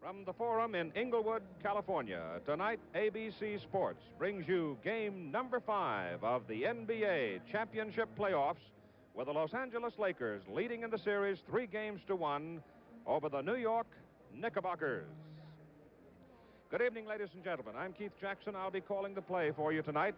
From the Forum in Inglewood, California, tonight ABC Sports brings you game number 5 of the NBA Championship Playoffs, with the Los Angeles Lakers leading in the series 3-1 over the New York Knickerbockers. Good evening, ladies and gentlemen. I'm Keith Jackson. I'll be calling the play for you tonight.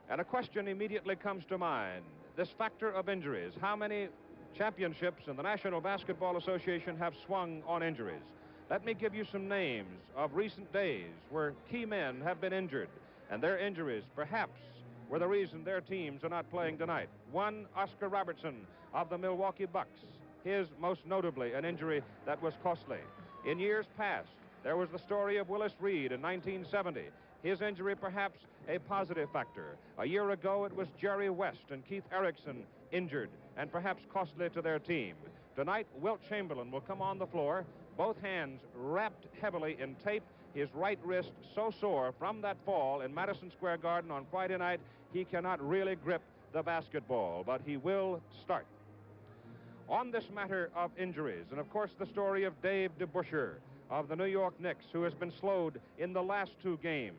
And a question immediately comes to mind. This factor of injuries. How many championships in the National Basketball Association have swung on injuries? Let me give you some names of recent days where key men have been injured, and their injuries perhaps were the reason their teams are not playing tonight. One, Oscar Robertson of the Milwaukee Bucks. His, most notably, an injury that was costly. In years past, there was the story of Willis Reed in 1970. His injury perhaps a positive factor. A year ago, it was Jerry West and Keith Erickson injured and perhaps costly to their team. Tonight, Wilt Chamberlain will come on the floor, both hands wrapped heavily in tape, his right wrist so sore from that fall in Madison Square Garden on Friday night, he cannot really grip the basketball, but he will start. On this matter of injuries, and of course the story of Dave DeBusschere of the New York Knicks, who has been slowed in the last 2 games,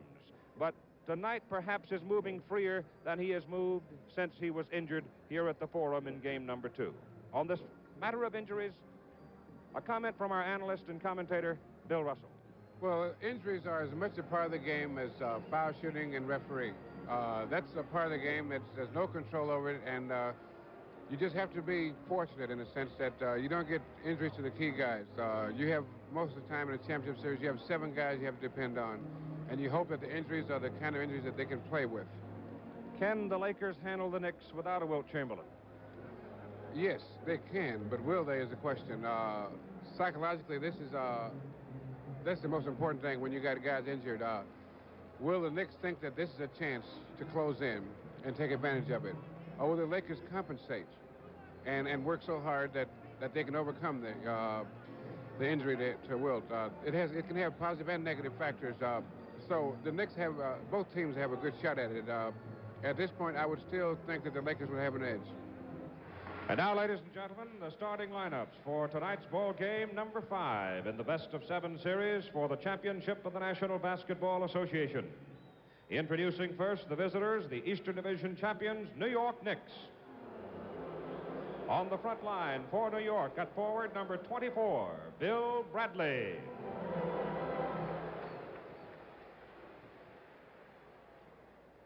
but tonight perhaps is moving freer than he has moved since he was injured here at the Forum in game number 2. On this matter of injuries, a comment from our analyst and commentator, Bill Russell. Well, injuries are as much a part of the game as foul shooting and refereeing. That's a part of the game. There's no control over it, and you just have to be fortunate in the sense that you don't get injuries to the key guys. You have, most of the time in a championship series, you have 7 guys you have to depend on, and you hope that the injuries are the kind of injuries that they can play with. Can the Lakers handle the Knicks without a Wilt Chamberlain? Yes, they can, but will they is the question. Psychologically, that's the most important thing when you got guys injured. Will the Knicks think that this is a chance to close in and take advantage of it? Or will the Lakers compensate and work so hard that they can overcome the injury to Wilt? It can have positive and negative factors. So the Knicks have, both teams have a good shot at it. At this point, I would still think that the Lakers would have an edge. And now, ladies and gentlemen, the starting lineups for tonight's ball game number 5 in the best-of-7 series for the championship of the National Basketball Association. Introducing first the visitors, the Eastern Division champions, New York Knicks. On the front line for New York at forward, number 24, Bill Bradley.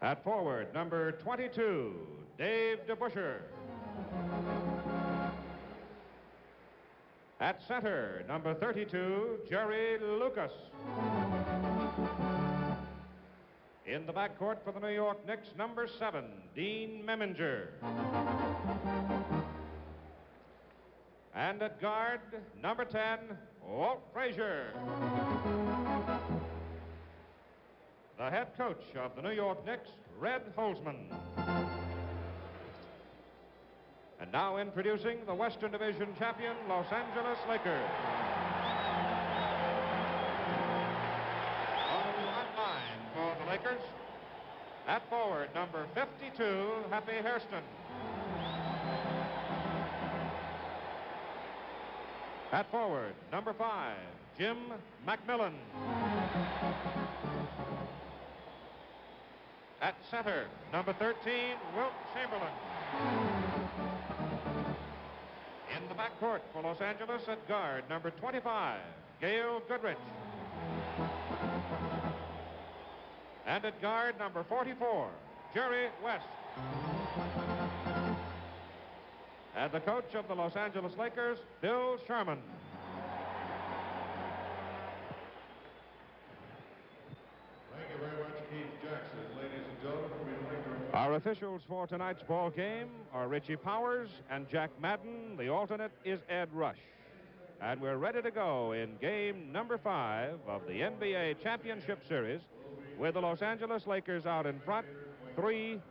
At forward, number 22, Dave DeBusschere. At center, number 32, Jerry Lucas. In the backcourt for the New York Knicks, number 7, Dean Meminger. And at guard, number 10, Walt Frazier. The head coach of the New York Knicks, Red Holzman. And now introducing the Western Division champion, Los Angeles Lakers. On the front line for the Lakers, at forward, number 52, Happy Hairston. At forward, number 5, Jim McMillian. At center, number 13, Wilt Chamberlain. In the backcourt for Los Angeles at guard, number 25, Gail Goodrich. And at guard, number 44, Jerry West. And the coach of the Los Angeles Lakers, Bill Sherman. Thank you very much, Keith Jackson. Ladies and gentlemen, we'd like to... Our officials for tonight's ball game are Richie Powers and Jack Madden. The alternate is Ed Rush. And we're ready to go in game number 5 of the NBA Championship Series with the Los Angeles Lakers out in front, 3-1.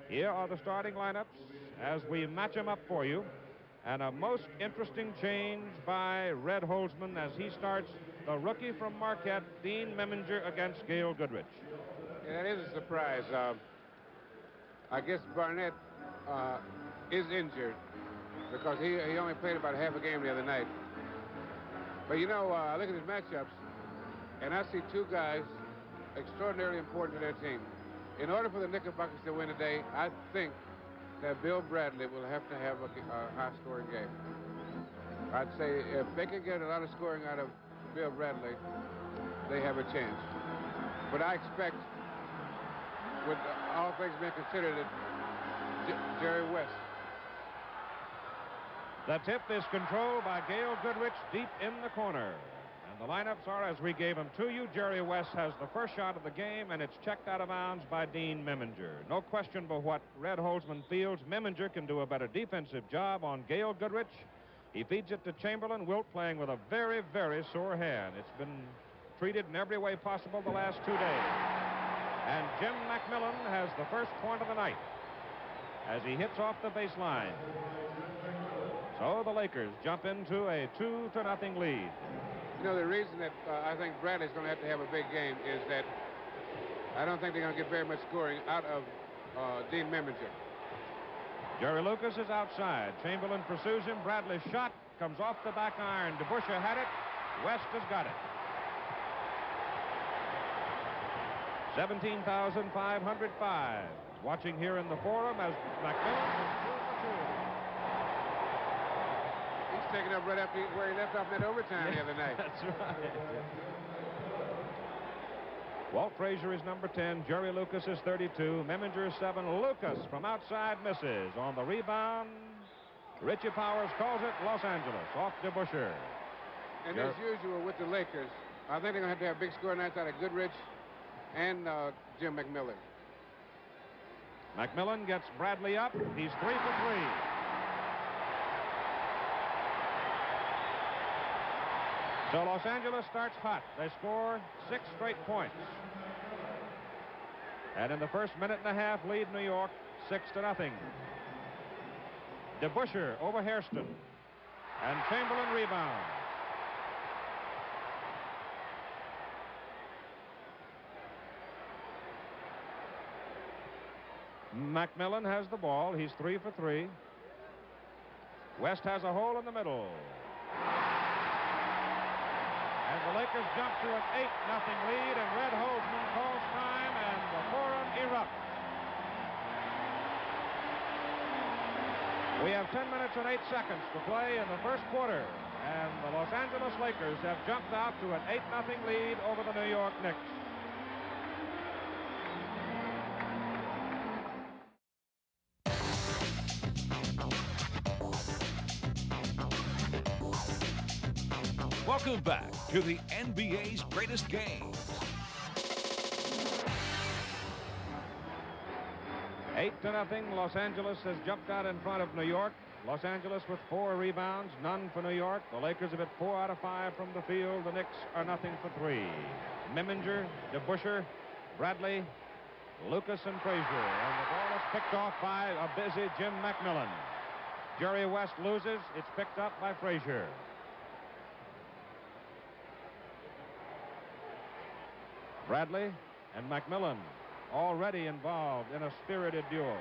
Here are the starting lineups as we match them up for you. And a most interesting change by Red Holzman as he starts the rookie from Marquette, Dean Meminger, against Gail Goodrich. Yeah, that is a surprise. I guess Barnett is injured because he only played about half a game the other night. But, you know, I look at these matchups, and I see two guys extraordinarily important to their team. In order for the Knickerbockers to win today, I think that Bill Bradley will have to have a high-scoring game. I'd say if they can get a lot of scoring out of Bill Bradley, they have a chance. But I expect, with all things being considered, that Jerry West. The tip is controlled by Gail Goodrich deep in the corner. And the lineups are as we gave them to you. Jerry West has the first shot of the game, and it's checked out of bounds by Dean Meminger. No question but what Red Holzman feels. Meminger can do a better defensive job on Gail Goodrich. He feeds it to Chamberlain. Wilt playing with a very, very sore hand. It's been treated in every way possible the last 2 days. And Jim McMillian has the first point of the night as he hits off the baseline. So the Lakers jump into a 2-0 lead. You know, the reason that I think Bradley's going to have a big game is that I don't think they're going to get very much scoring out of Dean Meminger. Jerry Lucas is outside. Chamberlain pursues him. Bradley's shot comes off the back iron. DeBusschere had it. West has got it. 17,505. Watching here in the forum as McMillian is 2-for-2. He's taking up right after where he left off in that overtime the other night. That's right. Walt Frazier is number 10. Jerry Lucas is 32. Meminger is 7. Lucas from outside misses. On the rebound, Richie Powers calls it Los Angeles off DeBusschere. And as usual with the Lakers, I think they're going to have big score nights out of Goodrich and Jim McMillian. McMillian gets Bradley up. He's 3 for 3. So Los Angeles starts hot. They score 6 straight points. And in the first minute and a half, lead New York 6-0. DeBusschere over Hairston. And Chamberlain rebound. McMillian has the ball. He's 3 for 3. West has a hole in the middle. And the Lakers jump to an 8-0 lead, and Red Holzman calls time, and the forum erupts. We have 10 minutes and 8 seconds to play in the first quarter, and the Los Angeles Lakers have jumped out to an 8-0 lead over the New York Knicks. Welcome back to the NBA's greatest games. 8-0. Los Angeles has jumped out in front of New York. Los Angeles with 4 rebounds, none for New York. The Lakers have hit 4 out of 5 from the field. The Knicks are 0 for 3. Meminger, DeBusschere, Bradley, Lucas, and Frazier. And the ball is picked off by a busy Jim McMillian. Jerry West loses. It's picked up by Frazier. Bradley and McMillian already involved in a spirited duel.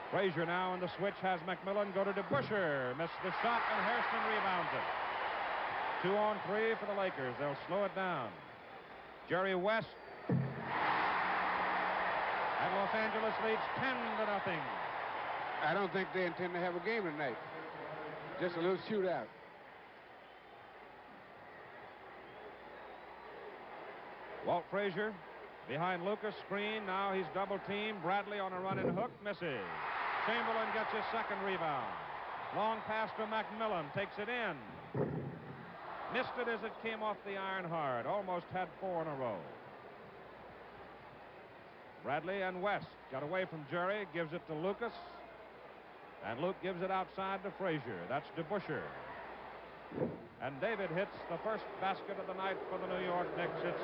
Frazier now in the switch has McMillian go to DeBusschere. Missed the shot, and Hairston rebounds it. 2 on 3 for the Lakers. They'll slow it down. Jerry West. And Los Angeles leads 10-0. I don't think they intend to have a game tonight. Just a little shootout. Walt Frazier behind Lucas, screen. Now he's double teamed. Bradley on a run and hook, misses. Chamberlain gets his second rebound. Long pass to McMillian, takes it in. Missed it as it came off the iron hard. Almost had 4 in a row. Bradley and West got away from Jerry, gives it to Lucas. And Luke gives it outside to Frazier. That's DeBusschere. And David hits the first basket of the night for the New York Knicks. It's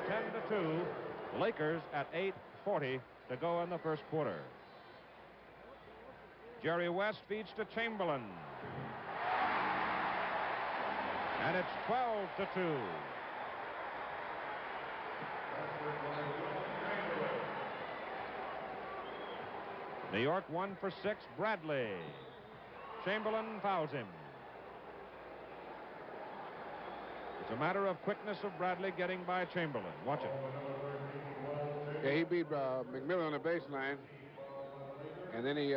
10-2. Lakers at 8:40 to go in the first quarter. Jerry West feeds to Chamberlain. And it's 12-2. New York 1 for 6. Bradley. Chamberlain fouls him. It's a matter of quickness of Bradley getting by Chamberlain. Watch it. Yeah, he beat McMillian on the baseline, and then he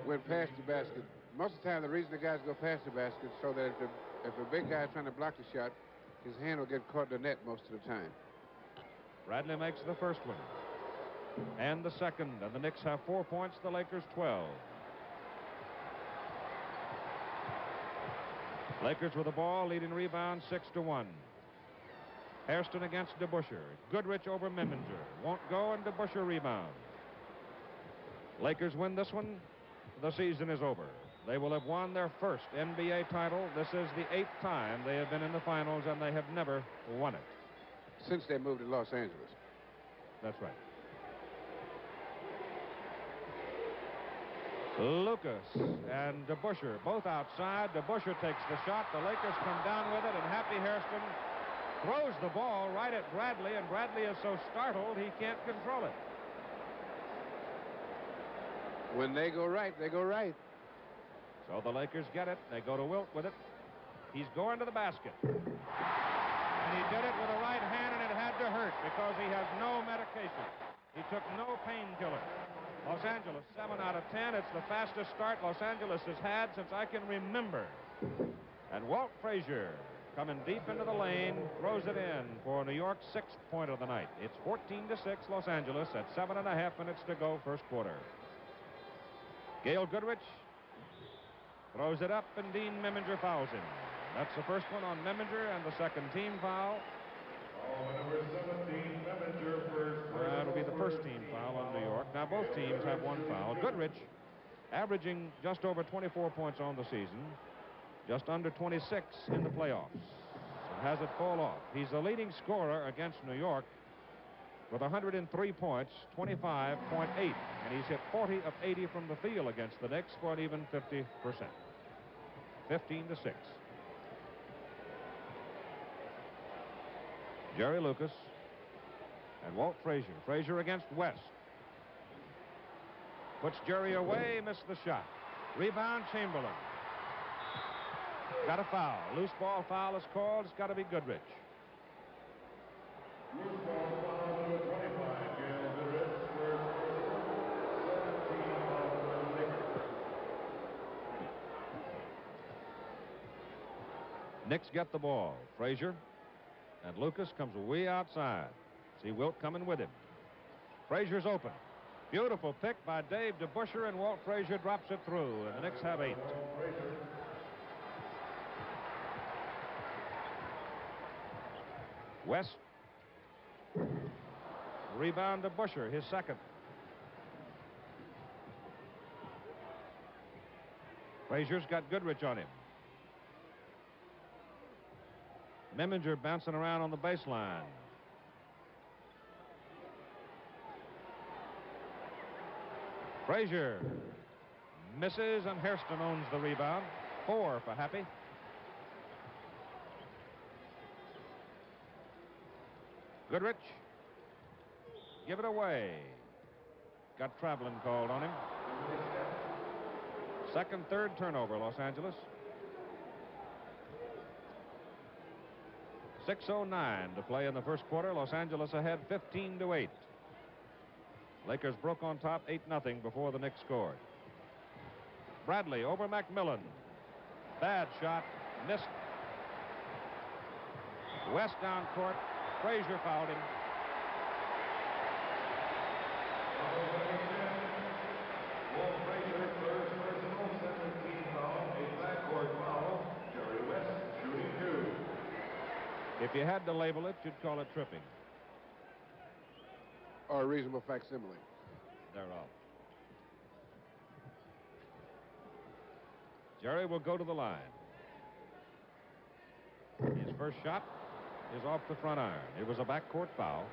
went past the basket. Most of the time, the reason the guys go past the basket is so that if a big guy is trying to block the shot, his hand will get caught in the net most of the time. Bradley makes the first one and the second, and the Knicks have 4 points, the Lakers 12. Lakers with the ball, leading rebound 6-1. Hairston against DeBusschere. Goodrich over Memminger. Won't go, and DeBusschere rebound. Lakers win this one. The season is over. They will have won their first NBA title. This is the 8th time they have been in the finals, and they have never won it. Since they moved to Los Angeles. That's right. Lucas and DeBusschere both outside. DeBusschere takes the shot. The Lakers come down with it, and Happy Hairston throws the ball right at Bradley, and Bradley is so startled he can't control it. When they go right, they go right. So the Lakers get it. They go to Wilt with it. He's going to the basket. And he did it with a right hand, and it had to hurt because he has no medication. He took no painkiller. Los Angeles, 7 out of 10. It's the fastest start Los Angeles has had since I can remember. And Walt Frazier, coming deep into the lane, throws it in for New York's 6th point of the night. It's 14-6 Los Angeles at 7.5 minutes to go, first quarter. Gail Goodrich throws it up, and Dean Memminger fouls him. That's the first one on Memminger, and the second team foul. Number 17, Memminger first. That'll be the first team foul on New York. Now both teams have one foul. Goodrich averaging just over 24 points on the season, just under 26 in the playoffs. And has it fall off. He's the leading scorer against New York with 103 points, 25.8, and he's hit 40 of 80 from the field against the Knicks for an even 50%. 15-6. Jerry Lucas and Walt Frazier. Frazier against West. Puts Jerry away, missed the shot. Rebound, Chamberlain. Got a foul. Loose ball foul is called. It's got to be Goodrich. Loose ball foul number 25, Gail Goodrich. First, 17 foul on the Lakers. Knicks get the ball. Frazier and Lucas comes way outside. See Wilt coming with him. Frazier's open. Beautiful pick by Dave DeBusschere, and Walt Frazier drops it through, and the Knicks have 8. West. Rebound to DeBusschere, his second. Frazier's got Goodrich on him. Memminger bouncing around on the baseline. Frazier misses, and Hairston owns the rebound. 4 for Happy. Goodrich. Give it away. Got traveling called on him. Second, third turnover, Los Angeles. 6:09 to play in the first quarter. Los Angeles ahead 15-8. Lakers broke on top 8-0 before the Knicks scored. Bradley over McMillian. Bad shot. Missed. West down court. Frazier fouled him. Walt Frazier, first personal, 17 foul, a backcourt foul. Jerry West shooting 2. If you had to label it, you'd call it tripping. Or a reasonable facsimile. They're out. Jerry will go to the line. His first shot is off the front iron. It was a backcourt foul.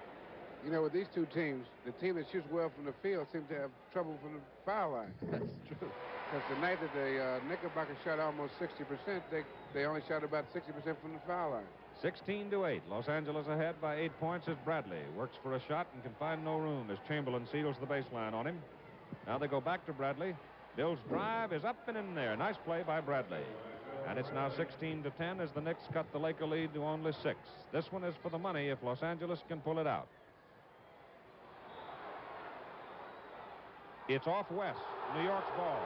You know, with these two teams, the team that shoots well from the field seems to have trouble from the foul line. That's true. Because the night that the Knickerbockers shot almost 60%, they only shot about 60% from the foul line. 16-8. Los Angeles ahead by 8 points as Bradley works for a shot and can find no room as Chamberlain seals the baseline on him. Now they go back to Bradley. Bill's drive is up and in there. Nice play by Bradley. And it's now 16-10 as the Knicks cut the Laker lead to only 6. This one is for the money if Los Angeles can pull it out. It's off West, New York's ball.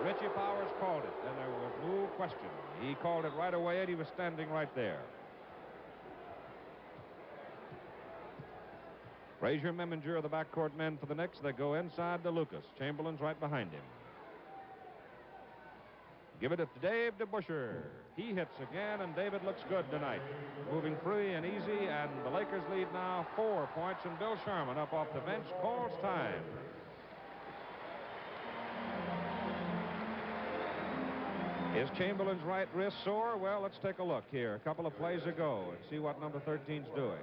Richie Powers called it, and there was no question. He called it right away, and he was standing right there. Frazier, Memminger are the backcourt men for the Knicks. They go inside to Lucas. Chamberlain's right behind him. Give it to Dave DeBusschere. He hits again, and David looks good tonight. Moving free and easy, and the Lakers lead now 4 points, and Bill Sharman up off the bench calls time. Is Chamberlain's right wrist sore? Well, let's take a look here. A couple of plays ago and see what number 13's doing.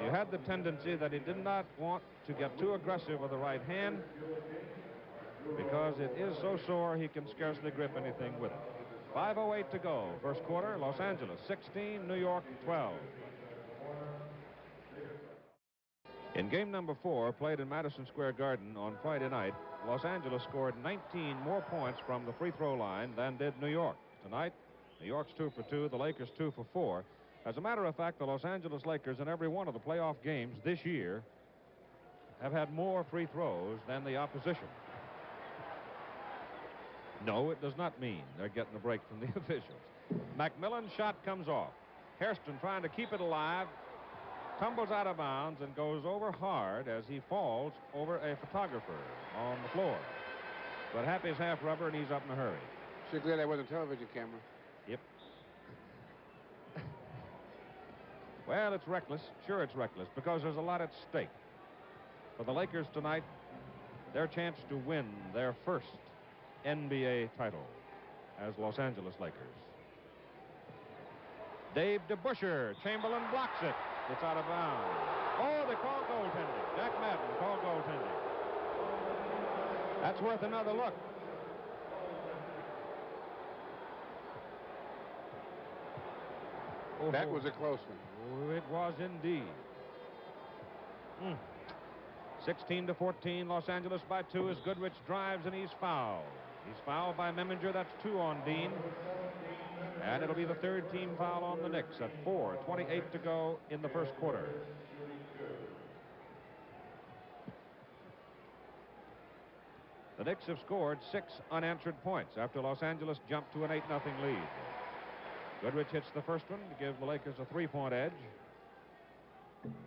You had the tendency that he did not want to get too aggressive with the right hand because it is so sore he can scarcely grip anything with it. 5:08 to go. First quarter, Los Angeles 16, New York 12. In game number 4, played in Madison Square Garden on Friday night, Los Angeles scored 19 more points from the free throw line than did New York. Tonight, New York's 2 for 2, the Lakers 2 for 4. As a matter of fact, the Los Angeles Lakers in every one of the playoff games this year have had more free throws than the opposition. No, it does not mean they're getting a break from the officials. McMillian's shot comes off. Hairston trying to keep it alive, tumbles out of bounds and goes over hard as he falls over a photographer on the floor. But Happy's half rubber and he's up in a hurry. Sure glad that wasn't a television camera. Yep. Well, it's reckless. Sure, it's reckless because there's a lot at stake. For the Lakers tonight, their chance to win their first NBA title as Los Angeles Lakers. Dave DeBusschere. Chamberlain blocks it. It's out of bounds. Oh, they call goaltending. Jack Madden called goaltending. That's worth another look. Oh, that was a close one. Oh, it was indeed. 16-14, Los Angeles by 2 as Goodrich drives and he's fouled. He's fouled by Memminger. That's 2 on Dean. And it'll be the 3rd team foul on the Knicks at 4:28 to go in the first quarter. The Knicks have scored 6 unanswered points after Los Angeles jumped to an 8-0 lead. Goodrich hits the first one to give the Lakers a 3-point edge.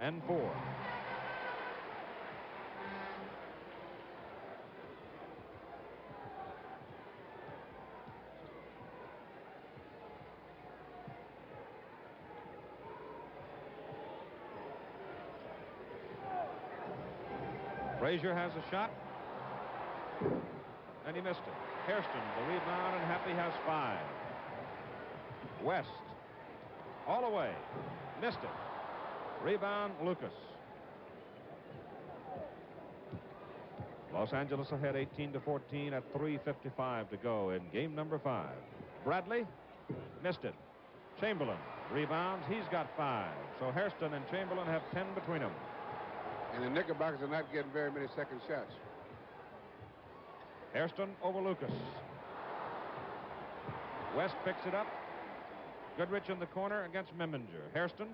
And 4. Frazier has a shot, and he missed it. Hairston, the rebound, and Happy has 5. West, all the way, missed it. Rebound, Lucas. Los Angeles ahead 18-14 at 3:55 to go in game number 5. Bradley, missed it. Chamberlain, rebounds, he's got 5. So Hairston and Chamberlain have 10 between them. And the Knickerbockers are not getting very many second shots. Hairston over Lucas. West picks it up. Goodrich in the corner against Memminger. Hairston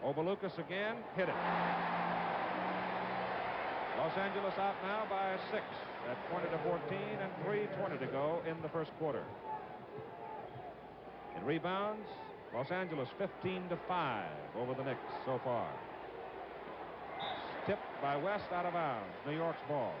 over Lucas again. Hit it. Los Angeles out now by 6 at 20-14 and 3:20 to go in the first quarter. In rebounds, Los Angeles 15-5 over the Knicks so far. Tipped by West out of bounds. New York's ball.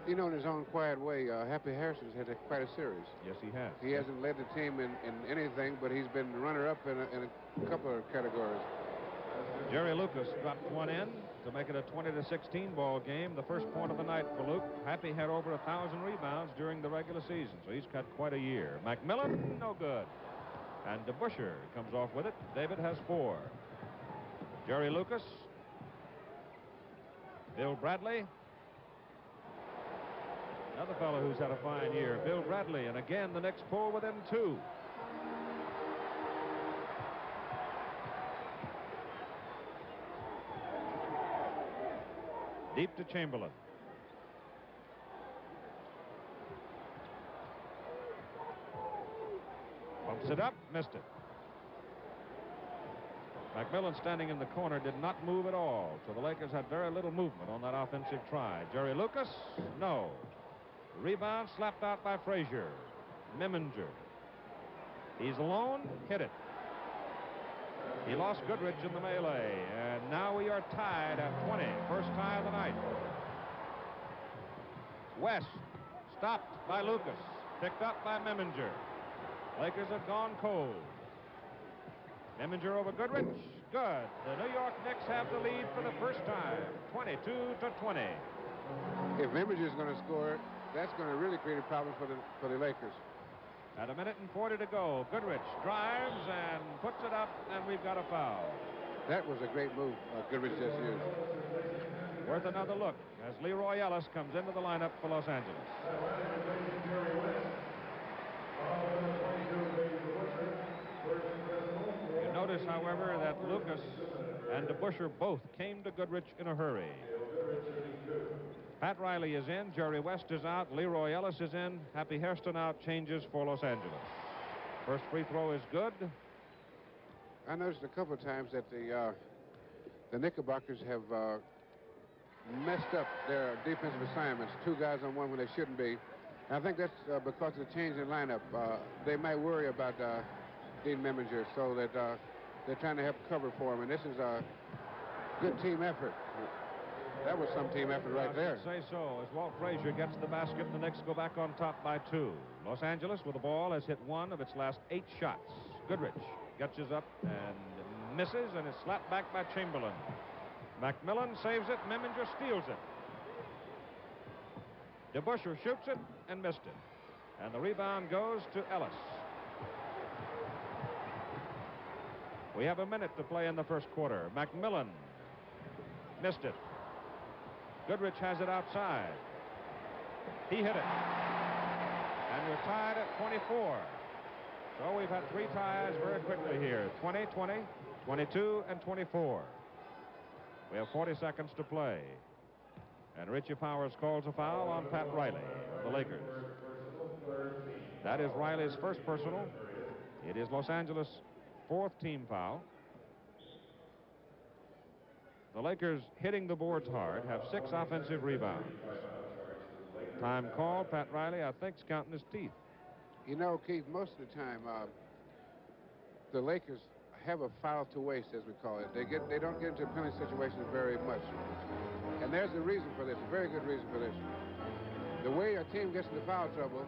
You know, in his own quiet way, Happy Hairston's had quite a series. Yes, he has. He hasn't led the team in anything, but he's been runner-up in a couple of categories. Jerry Lucas dropped one in to make it a 20-16 ball game. The first point of the night for Luke. Happy had over 1,000 rebounds during the regular season, so he's got quite a year. McMillian, no good. And DeBusschere comes off with it. David has 4. Jerry Lucas. Bill Bradley. Another fellow who's had a fine year, Bill Bradley. And again, the Knicks pull within 2. Deep to Chamberlain. Pumps it up, missed it. McMillian, standing in the corner, did not move at all, so the Lakers had very little movement on that offensive try. Jerry Lucas, no. Rebound slapped out by Frazier. Meminger. He's alone, hit it. He lost Goodrich in the melee, and now we are tied at 20. First tie of the night. West, stopped by Lucas, picked up by Meminger. Lakers have gone cold. Meminger over Goodrich. Good. The New York Knicks have the lead for the first time, 22-20. If Meminger is going to score, that's going to really create a problem for the Lakers. At 1:40 to go, Goodrich drives and puts it up, and we've got a foul. That was a great move Goodrich just used. Worth another look as Leroy Ellis comes into the lineup for Los Angeles. You notice, however, that Lucas and DeBusschere both came to Goodrich in a hurry. Pat Riley is in, Jerry West is out, Leroy Ellis is in, Happy Hairston out, changes for Los Angeles. First free throw is good. I noticed a couple of times that the Knickerbockers have messed up their defensive assignments. Two guys on one when they shouldn't be. And I think that's because of the change in lineup. They might worry about Dean Meminger, so that they're trying to help cover for him. And this is a good team effort. That was some team effort right there. Say so. As Walt Frazier gets the basket, the Knicks go back on top by 2. Los Angeles with the ball has hit 1 of its last 8 shots. Goodrich catches up and misses, and is slapped back by Chamberlain. McMillian saves it. Meminger steals it. DeBusschere shoots it and missed it. And the rebound goes to Ellis. We have a minute to play in the first quarter. McMillian missed it. Goodrich has it outside. He hit it. And we're tied at 24. So we've had 3 ties very quickly here. 20, 20, 22, and 24. We have 40 seconds to play. And Richie Powers calls a foul on Pat Riley of the Lakers. That is Riley's first personal. It is Los Angeles' 4th team foul. The Lakers, hitting the boards hard, have 6 offensive rebounds. Time call. Pat Riley, I think, is counting his teeth. You know, Keith, most of the time, the Lakers have a foul to waste, as we call it. They don't get into penalty situations very much. And there's a reason for this, a very good reason for this. The way a team gets into foul trouble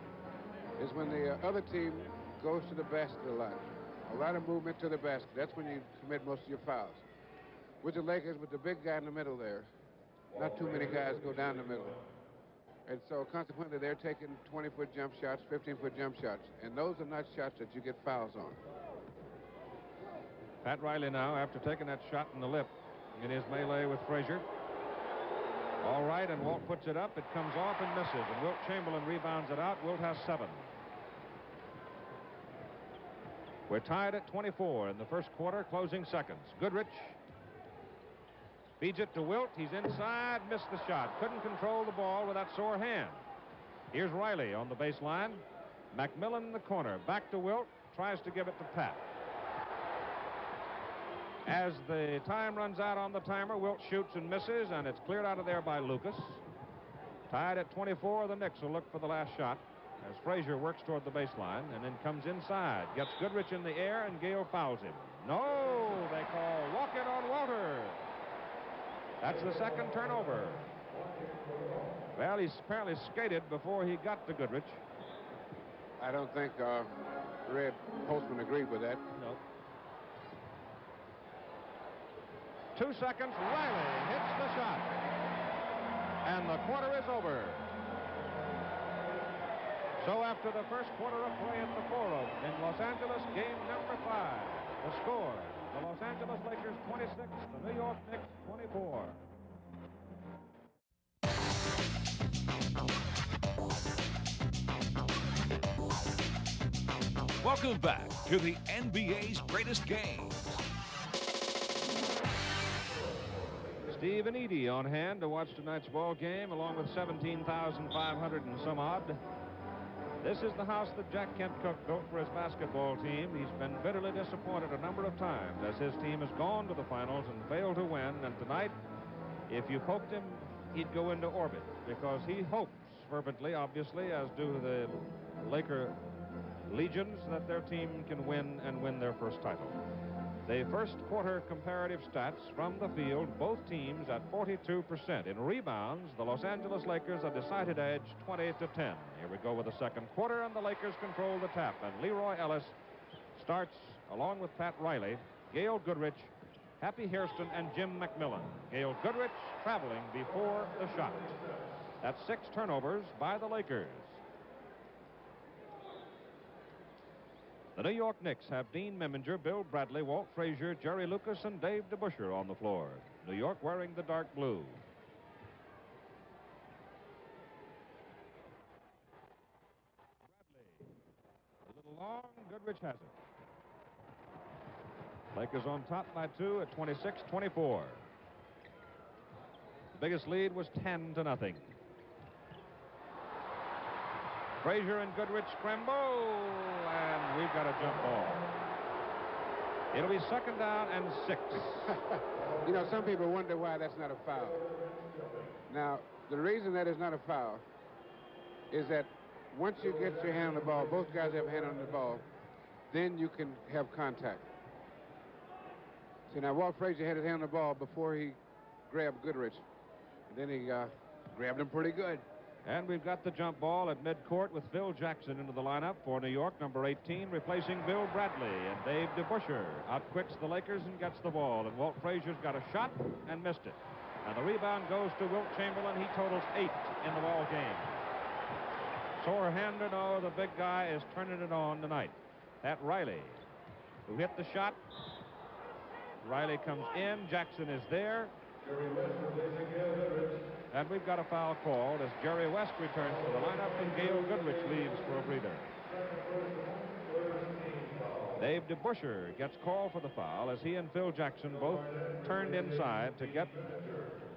is when the other team goes to the basket a lot. A lot of movement to the basket. That's when you commit most of your fouls. With the Lakers, with the big guy in the middle there, not too many guys go down the middle. And so consequently, they're taking 20-foot jump shots, 15-foot jump shots. And those are not shots that you get fouls on. Pat Riley now, after taking that shot in the lip in his melee with Frazier. All right, and Walt puts it up. It comes off and misses. And Wilt Chamberlain rebounds it out. Wilt has 7. We're tied at 24 in the first quarter, closing seconds. Goodrich feeds it to Wilt. He's inside, missed the shot. Couldn't control the ball with that sore hand. Here's Riley on the baseline. McMillian in the corner. Back to Wilt. Tries to give it to Pat. As the time runs out on the timer, Wilt shoots and misses, and it's cleared out of there by Lucas. Tied at 24, the Knicks will look for the last shot as Frazier works toward the baseline and then comes inside. Gets Goodrich in the air, and Gail fouls him. No, they call walk-in on Walter. That's the second turnover. Well, he's apparently skated before he got to Goodrich. I don't think Red Postman agreed with that. No. 2 seconds, Riley hits the shot. And the quarter is over. So after the first quarter of play at the Forum in Los Angeles, game number 5, the score, the Los Angeles Lakers 26, the New York Knicks 24. Welcome back to the NBA's greatest games. Steve and Edie on hand to watch tonight's ball game, along with 17,500 and some odd. This is the house that Jack Kent Cooke built for his basketball team. He's been bitterly disappointed a number of times as his team has gone to the finals and failed to win. And tonight, if you poked him, he'd go into orbit, because he hopes fervently, obviously, as do the Laker legions, that their team can win and win their first title. The first quarter comparative stats from the field, both teams at 42%. In rebounds, the Los Angeles Lakers a decided edge, 20-10. Here we go with the second quarter, and the Lakers control the tap. And Leroy Ellis starts along with Pat Riley, Gail Goodrich, Happy Hairston, and Jim McMillian. Gail Goodrich traveling before the shot. That's 6 turnovers by the Lakers. The New York Knicks have Dean Meminger, Bill Bradley, Walt Frazier, Jerry Lucas, and Dave DeBusschere on the floor. New York wearing the dark blue. Bradley, a little long, Goodrich has it. Lakers on top by 2 at 26-24. The biggest lead was 10-0. Frazier and Goodrich scramble, and we've got a jump ball. It'll be second down and 6. You know, some people wonder why that's not a foul. Now, the reason that is not a foul is that once you get your hand on the ball, both guys have a hand on the ball, then you can have contact. See, now Walt Frazier had his hand on the ball before he grabbed Goodrich. And then he grabbed him pretty good. And we've got the jump ball at midcourt with Phil Jackson into the lineup for New York, number 18, replacing Bill Bradley. And Dave DeBusschere outquicks the Lakers and gets the ball. And Walt Frazier's got a shot and missed it. And the rebound goes to Wilt Chamberlain. He totals 8 in the ball game. Sore hand or no, the big guy is turning it on tonight. Pat Riley, who hit the shot. Riley comes in. Jackson is there. And we've got a foul called as Jerry West returns to the lineup and Gail Goodrich leaves for a breather. Dave DeBusschere gets called for the foul as he and Phil Jackson both turned inside to get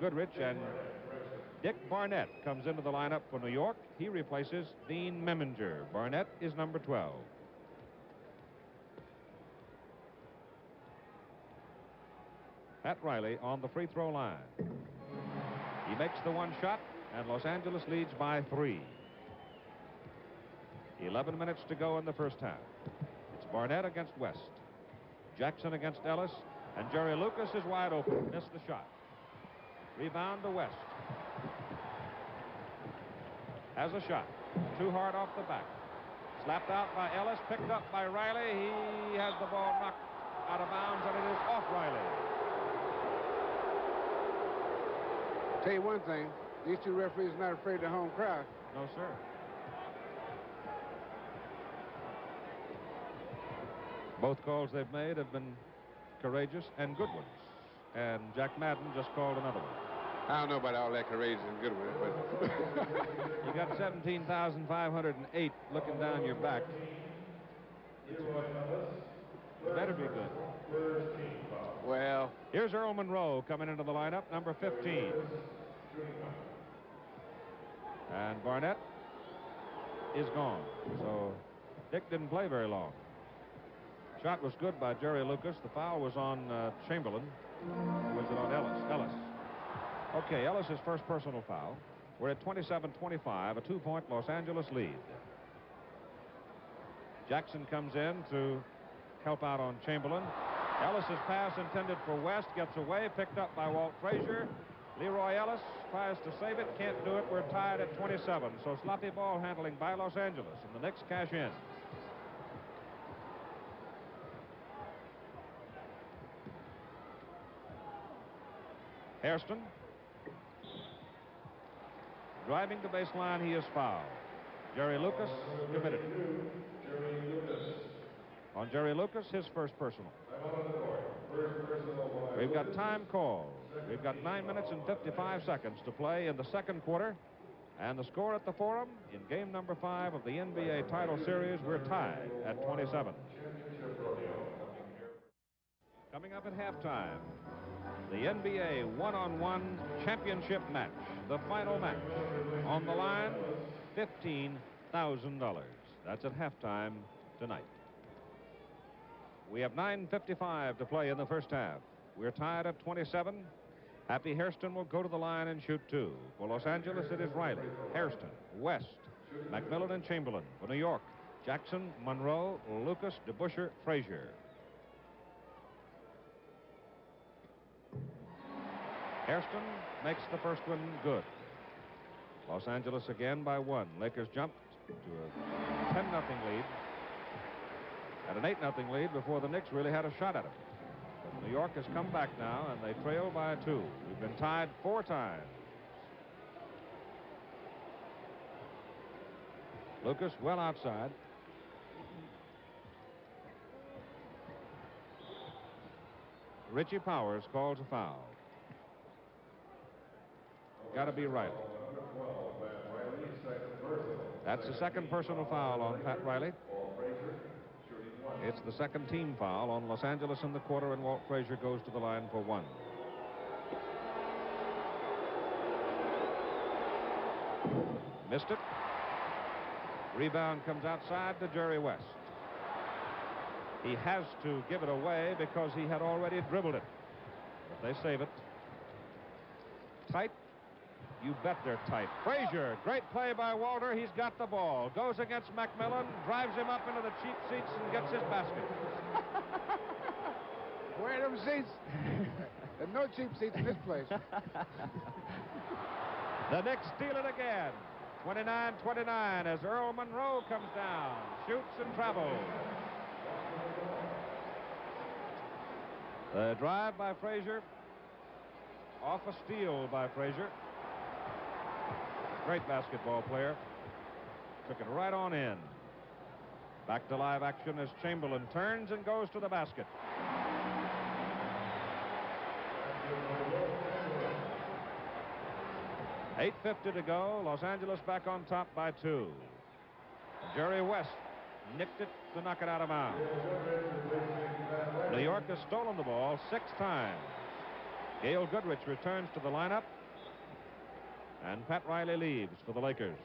Goodrich, and Dick Barnett comes into the lineup for New York. He replaces Dean Meminger. Barnett is number 12. Pat Riley on the free throw line. He makes the one shot, and Los Angeles leads by 3. 11 minutes to go in the first half. It's Barnett against West. Jackson against Ellis, and Jerry Lucas is wide open. Missed the shot. Rebound to West. Has a shot. Too hard off the back. Slapped out by Ellis, picked up by Riley. He has the ball knocked out of bounds, and it is off Riley. Tell you one thing, these two referees are not afraid of the home crowd. No, sir. Both calls they've made have been courageous and good ones. And Jack Madden just called another one. I don't know about all that courageous and good ones, but... You got 17,508 looking down your back. It better be good. Well... Here's Earl Monroe coming into the lineup, number 15. And Barnett is gone. So Dick didn't play very long. Shot was good by Jerry Lucas. The foul was on Chamberlain. Or was it on Ellis? Ellis. Okay, Ellis' first personal foul. We're at 27-25, a 2-point Los Angeles lead. Jackson comes in to help out on Chamberlain. Ellis's pass intended for West gets away, picked up by Walt Frazier. Leroy Ellis tries to save it, can't do it. We're tied at 27, so sloppy ball handling by Los Angeles, and the Knicks cash in. Hairston. Driving the baseline, he is fouled. Jerry Lucas committed. On Jerry Lucas, his first personal. We've got time calls. We've got 9 minutes and 55 seconds to play in the second quarter. And the score at the Forum in game number 5 of the NBA title series, we're tied at 27. Coming up at halftime, the NBA one-on-one championship match, the final match. On the line, $15,000. That's at halftime tonight. We have 9:55 to play in the first half. We're tied at 27. Happy Hairston will go to the line and shoot two. For Los Angeles, it is Riley, Hairston, West, McMillian, and Chamberlain. For New York, Jackson, Monroe, Lucas, DeBusschere, Frazier. Hairston makes the first one good. Los Angeles again by one. Lakers jumped to a 10-0 lead. At an 8-0 lead before the Knicks really had a shot at it. But New York has come back now, and they trail by two. We've been tied 4 times. Lucas well outside. Richie Powers calls a foul. Got to be Riley. That's the second personal foul on Pat Riley. It's the second team foul on Los Angeles in the quarter, and Walt Frazier goes to the line for one. Missed it. Rebound comes outside to Jerry West. He has to give it away because he had already dribbled it. But they save it. Tight. You bet they're tight. Frazier, great play by Walter. He's got the ball. Goes against McMillian, drives him up into the cheap seats and gets his basket. Where are them seats? There's no cheap seats in this place. The Knicks steal it again. 29-29 as Earl Monroe comes down, shoots and travels. The drive by Frazier. Off a steal by Frazier. Great basketball player. Took it right on in. Back to live action as Chamberlain turns and goes to the basket. $8:50 to go. Los Angeles back on top by 2. Jerry West nicked it to knock it out of bounds. New York has stolen the ball 6 times. Gail Goodrich returns to the lineup. And Pat Riley leaves for the Lakers.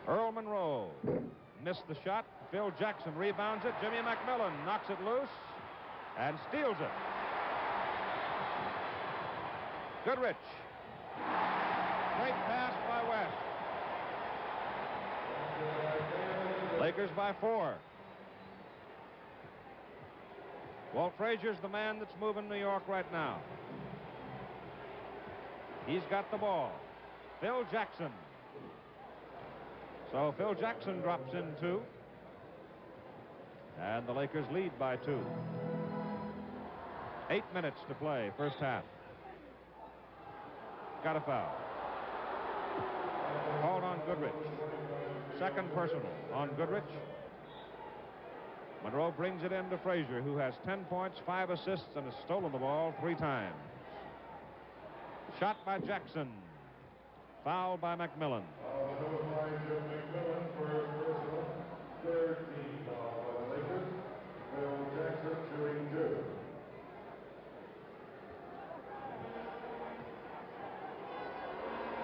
Earl Monroe missed the shot. Phil Jackson rebounds it. Jimmy McMillian knocks it loose and steals it. Goodrich. Great pass by West. Lakers by 4. Walt Frazier's the man that's moving New York right now. He's got the ball. Phil Jackson. So Phil Jackson drops in 2. And the Lakers lead by 2. 8 minutes to play, first half. Got a foul. Called on Goodrich. Second personal on Goodrich. Monroe brings it into Frazier, who has 10 points, 5 assists, and has stolen the ball 3 times. Shot by Jackson. Foul by McMillian.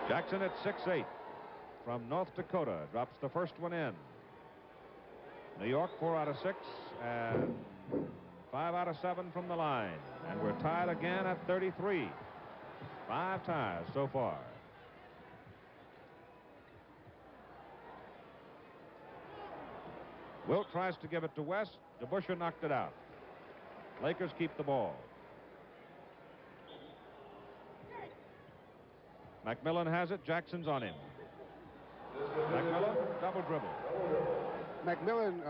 Jackson at 6'8" from North Dakota drops the first one in. New York 4 out of 6 and 5 out of 7 from the line, and we're tied again at 33. 5 ties so far. Wilt tries to give it to West. DeBusschere knocked it out. Lakers keep the ball. McMillian has it. Jackson's on him. McMillian, double dribble. McMillian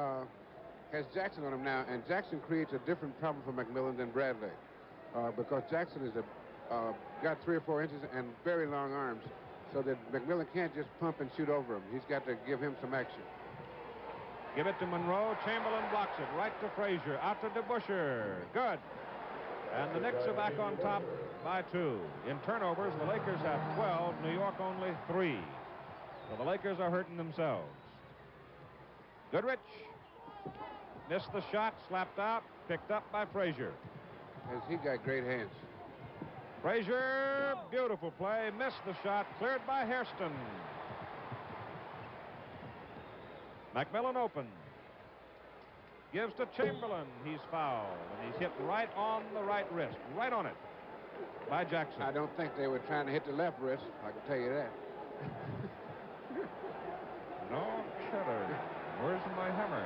has Jackson on him now, and Jackson creates a different problem for McMillian than Bradley, because Jackson is got 3 or 4 inches and very long arms, so that McMillian can't just pump and shoot over him. He's got to give him some action. Give it to Monroe. Chamberlain blocks it. Right to Frazier. Out to DeBusschere. Good. And the Knicks are back on top by 2. In turnovers, the Lakers have 12. New York only 3. So the Lakers are hurting themselves. Goodrich. Missed the shot, slapped out, picked up by Frazier. As he got great hands. Frazier, beautiful play, missed the shot, cleared by Hairston. McMillian open. Gives to Chamberlain. He's fouled, and he's hit right on the right wrist, right on it, by Jackson. I don't think they were trying to hit the left wrist, I can tell you that. No kidding. Where's my hammer?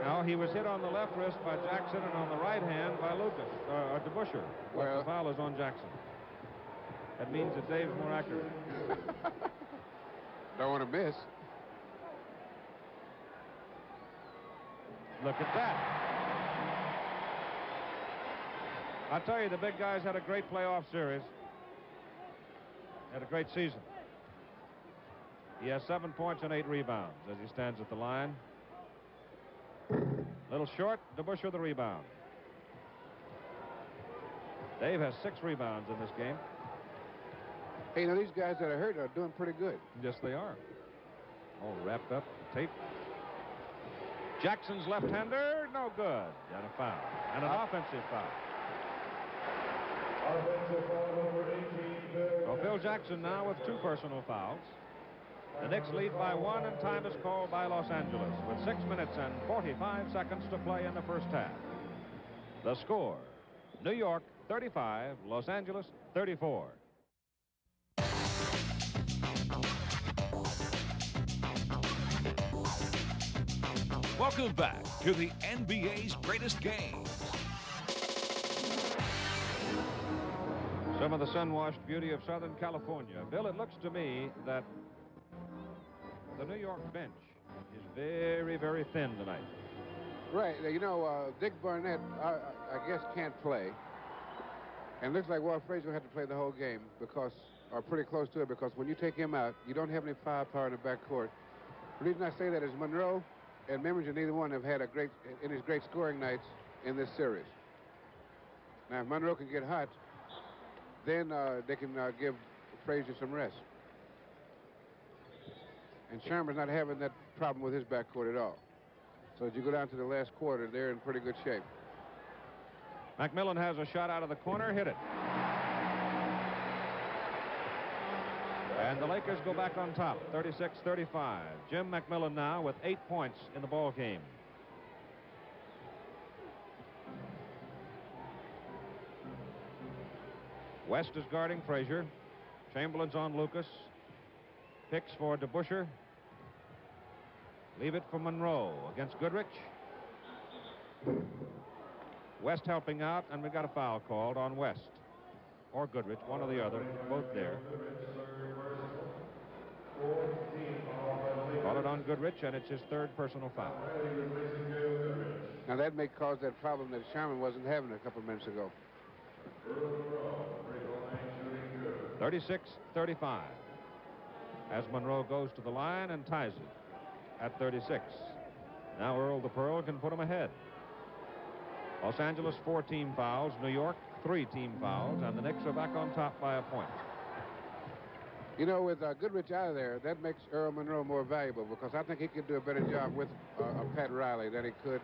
No, he was hit on the left wrist by Jackson and on the right hand by DeBusschere. Well, the foul is on Jackson. That means that Dave's more accurate. Don't want to miss. Look at that. I tell you, the big guys had a great playoff series. Had a great season. He has 7 points and 8 rebounds as he stands at the line. Little short, DeBusschere the rebound. Dave has 6 rebounds in this game. Hey, you know, these guys that are hurt are doing pretty good. Yes, they are. All wrapped up, tape. Jackson's left-hander, no good. And a foul. And an offensive foul. Offensive foul number 18. So Phil Jackson now with 2 personal fouls. The Knicks lead by 1, and time is called by Los Angeles with 6 minutes and 45 seconds to play in the first half. The score, New York 35, Los Angeles 34. Welcome back to the NBA's greatest games. Some of the sun-washed beauty of Southern California. Bill, it looks to me that the New York bench is very, very thin tonight. Right. You know, Dick Barnett, I guess, can't play. And it looks like Walt Frazier will have to play the whole game because, or pretty close to it, because when you take him out, you don't have any firepower in the backcourt. The reason I say that is Monroe and Memringer, neither one have had his great scoring nights in this series. Now, if Monroe can get hot, then they can give Frazier some rest. And Sherman's not having that problem with his backcourt at all. So as you go down to the last quarter, they're in pretty good shape. McMillian has a shot out of the corner, hit it. And the Lakers go back on top, 36-35. Jim McMillian now with 8 points in the ball game. West is guarding Frazier. Chamberlain's on Lucas. Picks for DeBusschere. Leave it for Monroe against Goodrich. West helping out, and we got a foul called on West. Or Goodrich, one or the other, both there. Call it on Goodrich, and it's his 3rd personal foul. Now that may cause that problem that Sherman wasn't having a couple minutes ago. 36-35. As Monroe goes to the line and ties it at 36. Now Earl the Pearl can put him ahead. Los Angeles 4 team fouls, New York 3 team fouls, and the Knicks are back on top by a point. You know, with Goodrich out of there, that makes Earl Monroe more valuable because I think he could do a better job with Pat Riley than he could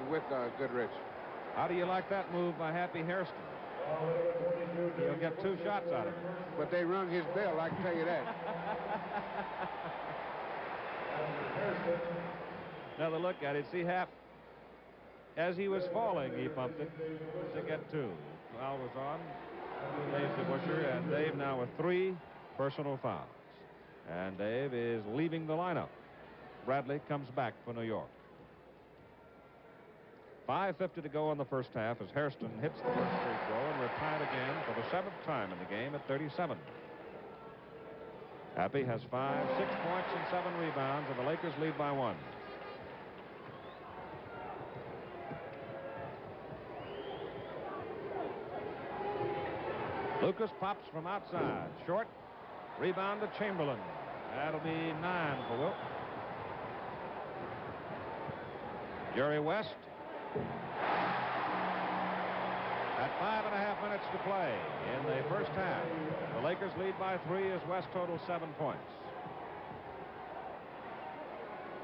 with Goodrich. How do you like that move by Happy Hairston? He'll get 2 shots out of it. But they rung his bell, I can tell you that. Another look at it. See, Hap, as he was falling, he pumped it to get 2. Foul was on Dave DeBusschere, and Dave now with 3 personal fouls. And Dave is leaving the lineup. Bradley comes back for New York. 5:50 to go in the first half as Hairston hits the first free throw and we're tied again for the 7th time in the game at 37. Happy has 5, 6 points and 7 rebounds, and the Lakers lead by 1. Lucas pops from outside. Short. Rebound to Chamberlain. That'll be 9 for Wilt. Jerry West. At 5.5 minutes to play in the first half, the Lakers lead by 3 as West totals 7 points.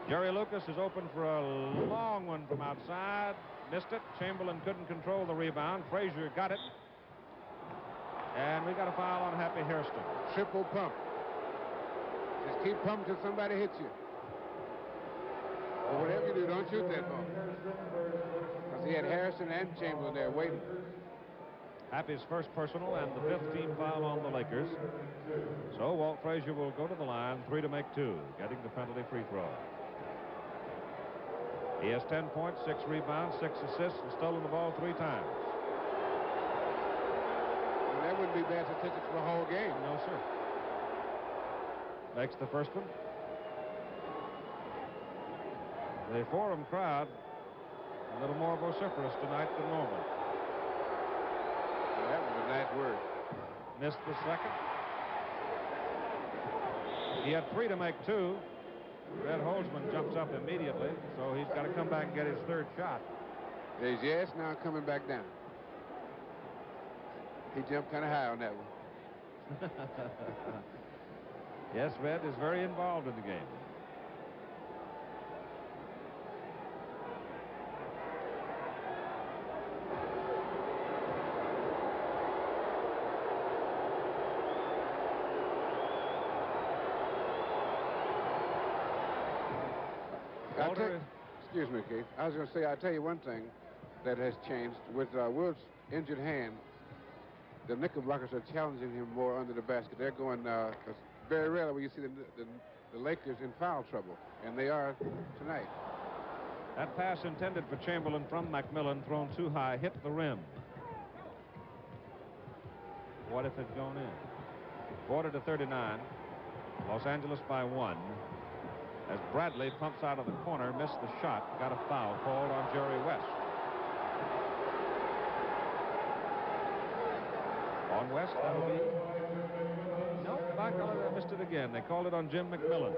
Jerry Lucas is open for a long one from outside. Missed it. Chamberlain couldn't control the rebound. Frazier got it. And we got a foul on Happy Hairston. Triple pump. Just keep pumping till somebody hits you. Or whatever you do, don't shoot that ball. Because he had Hairston and Chamberlain there waiting. Happy's first personal and the 5th team foul on the Lakers. So Walt Frazier will go to the line, 3 to make 2, getting the penalty free throw. He has 10 points, 6 rebounds, 6 assists, and stolen the ball 3 times. Well, that wouldn't be bad statistics for the whole game. No, sir. Makes the first one. The Forum crowd a little more vociferous tonight than normal. Well, that was a nice word. Missed the second. He had 3 to make 2. Red Holzman jumps up immediately, so he's got to come back and get his 3rd shot. There's Yes now coming back down. He jumped kind of high on that one. Yes, Red is very involved in the game. Excuse me, Keith. I was going to say, I'll tell you one thing that has changed. With Wilt's injured hand, the Knickerbockers are challenging him more under the basket. They're going, because very rarely will you see the Lakers in foul trouble, and they are tonight. That pass intended for Chamberlain from McMillian, thrown too high, hit the rim. What if it's gone in? 40-39. Los Angeles by 1. As Bradley pumps out of the corner, missed the shot, got a foul called on Jerry West. On West, that'll be... No, by golly, they missed it again. They called it on Jim McMillian.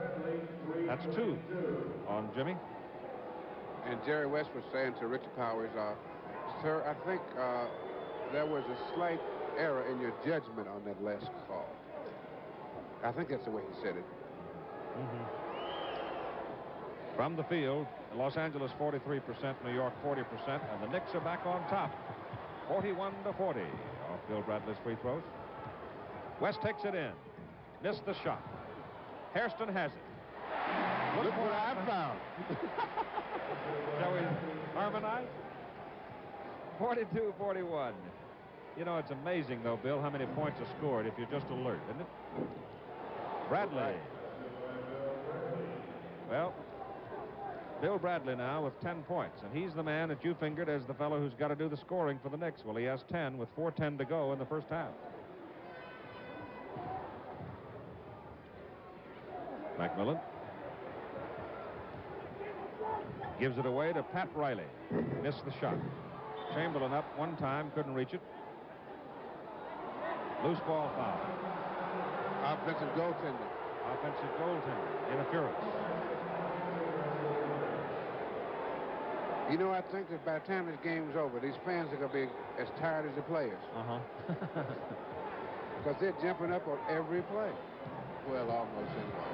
That's 2 on Jimmy. And Jerry West was saying to Richard Powers, sir, I think there was a slight error in your judgment on that last call. I think that's the way he said it. Mm-hmm. From the field, Los Angeles 43%, New York 40%, and the Knicks are back on top. 41-40 off Bill Bradley's free throws. West takes it in. Missed the shot. Hairston has it. Look what I found. Shall we harmonize? 42-41. You know, it's amazing, though, Bill, how many points are scored if you're just alert, isn't it? Bradley. Well, Bill Bradley now with 10 points, and he's the man that you fingered as the fellow who's got to do the scoring for the Knicks. Well, he has 10 with 4:10 to go in the first half. McMillian gives it away to Pat Riley. Missed the shot. Chamberlain up one time, couldn't reach it. Loose ball foul. Offensive goaltender. Offensive goaltender. Interference. You know, I think that by the time this game's over, these fans are going to be as tired as the players. Because they're jumping up on every play. Well, almost anyway.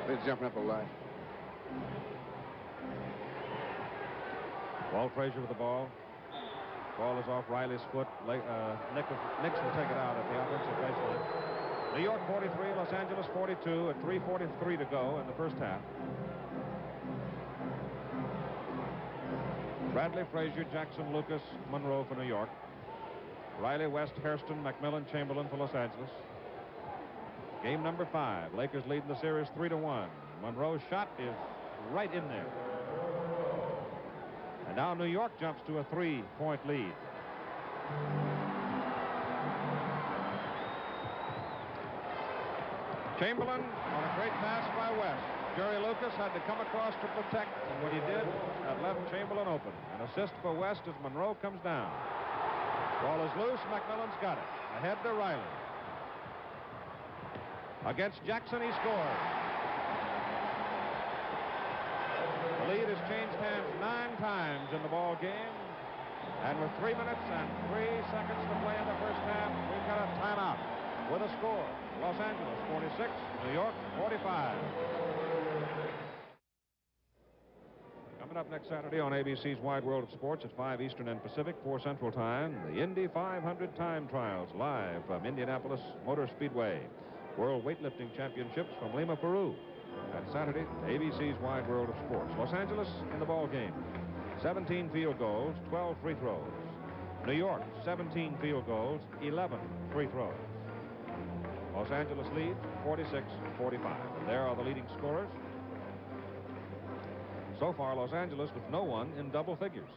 They're jumping up a lot. Walt Frazier with the ball. Ball is off Riley's foot. Knicks will take it out at the offensive baseline. New York 43, Los Angeles 42, at 3:43 to go in the first half. Bradley, Frazier, Jackson, Lucas, Monroe for New York. Riley, West, Hairston, McMillian, Chamberlain for Los Angeles. Game number 5. Lakers leading the series 3-1. Monroe's shot is right in there. And now New York jumps to a 3-point lead. Chamberlain on a great pass by West. Jerry Lucas had to come across to protect, and when he did, that left Chamberlain open. An assist for West as Monroe comes down. Ball is loose. McMillian's got it. Ahead to Riley. Against Jackson, he scores. The lead has changed hands 9 times in the ball game. And with 3 minutes and 3 seconds to play in the first half, we've got a timeout. With a score, Los Angeles 46, New York 45. Coming up next Saturday on ABC's Wide World of Sports at 5 Eastern and Pacific, 4 Central Time, the Indy 500 time trials live from Indianapolis Motor Speedway. World Weightlifting Championships from Lima, Peru. And Saturday, ABC's Wide World of Sports. Los Angeles in the ball game. 17 field goals, 12 free throws. New York, 17 field goals, 11 free throws. Los Angeles leads 46-45. And there are the leading scorers. So far, Los Angeles with no one in double figures.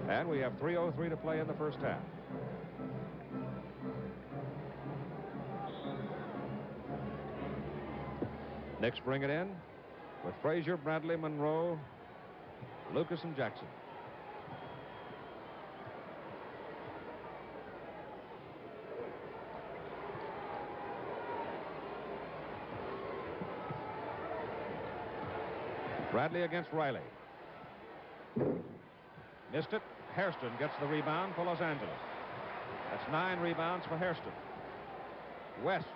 And we have 3:03 to play in the first half. Knicks bring it in with Frazier, Bradley, Monroe, Lucas, and Jackson. Bradley against Riley. Missed it. Hairston gets the rebound for Los Angeles. That's 9 rebounds for Hairston. West.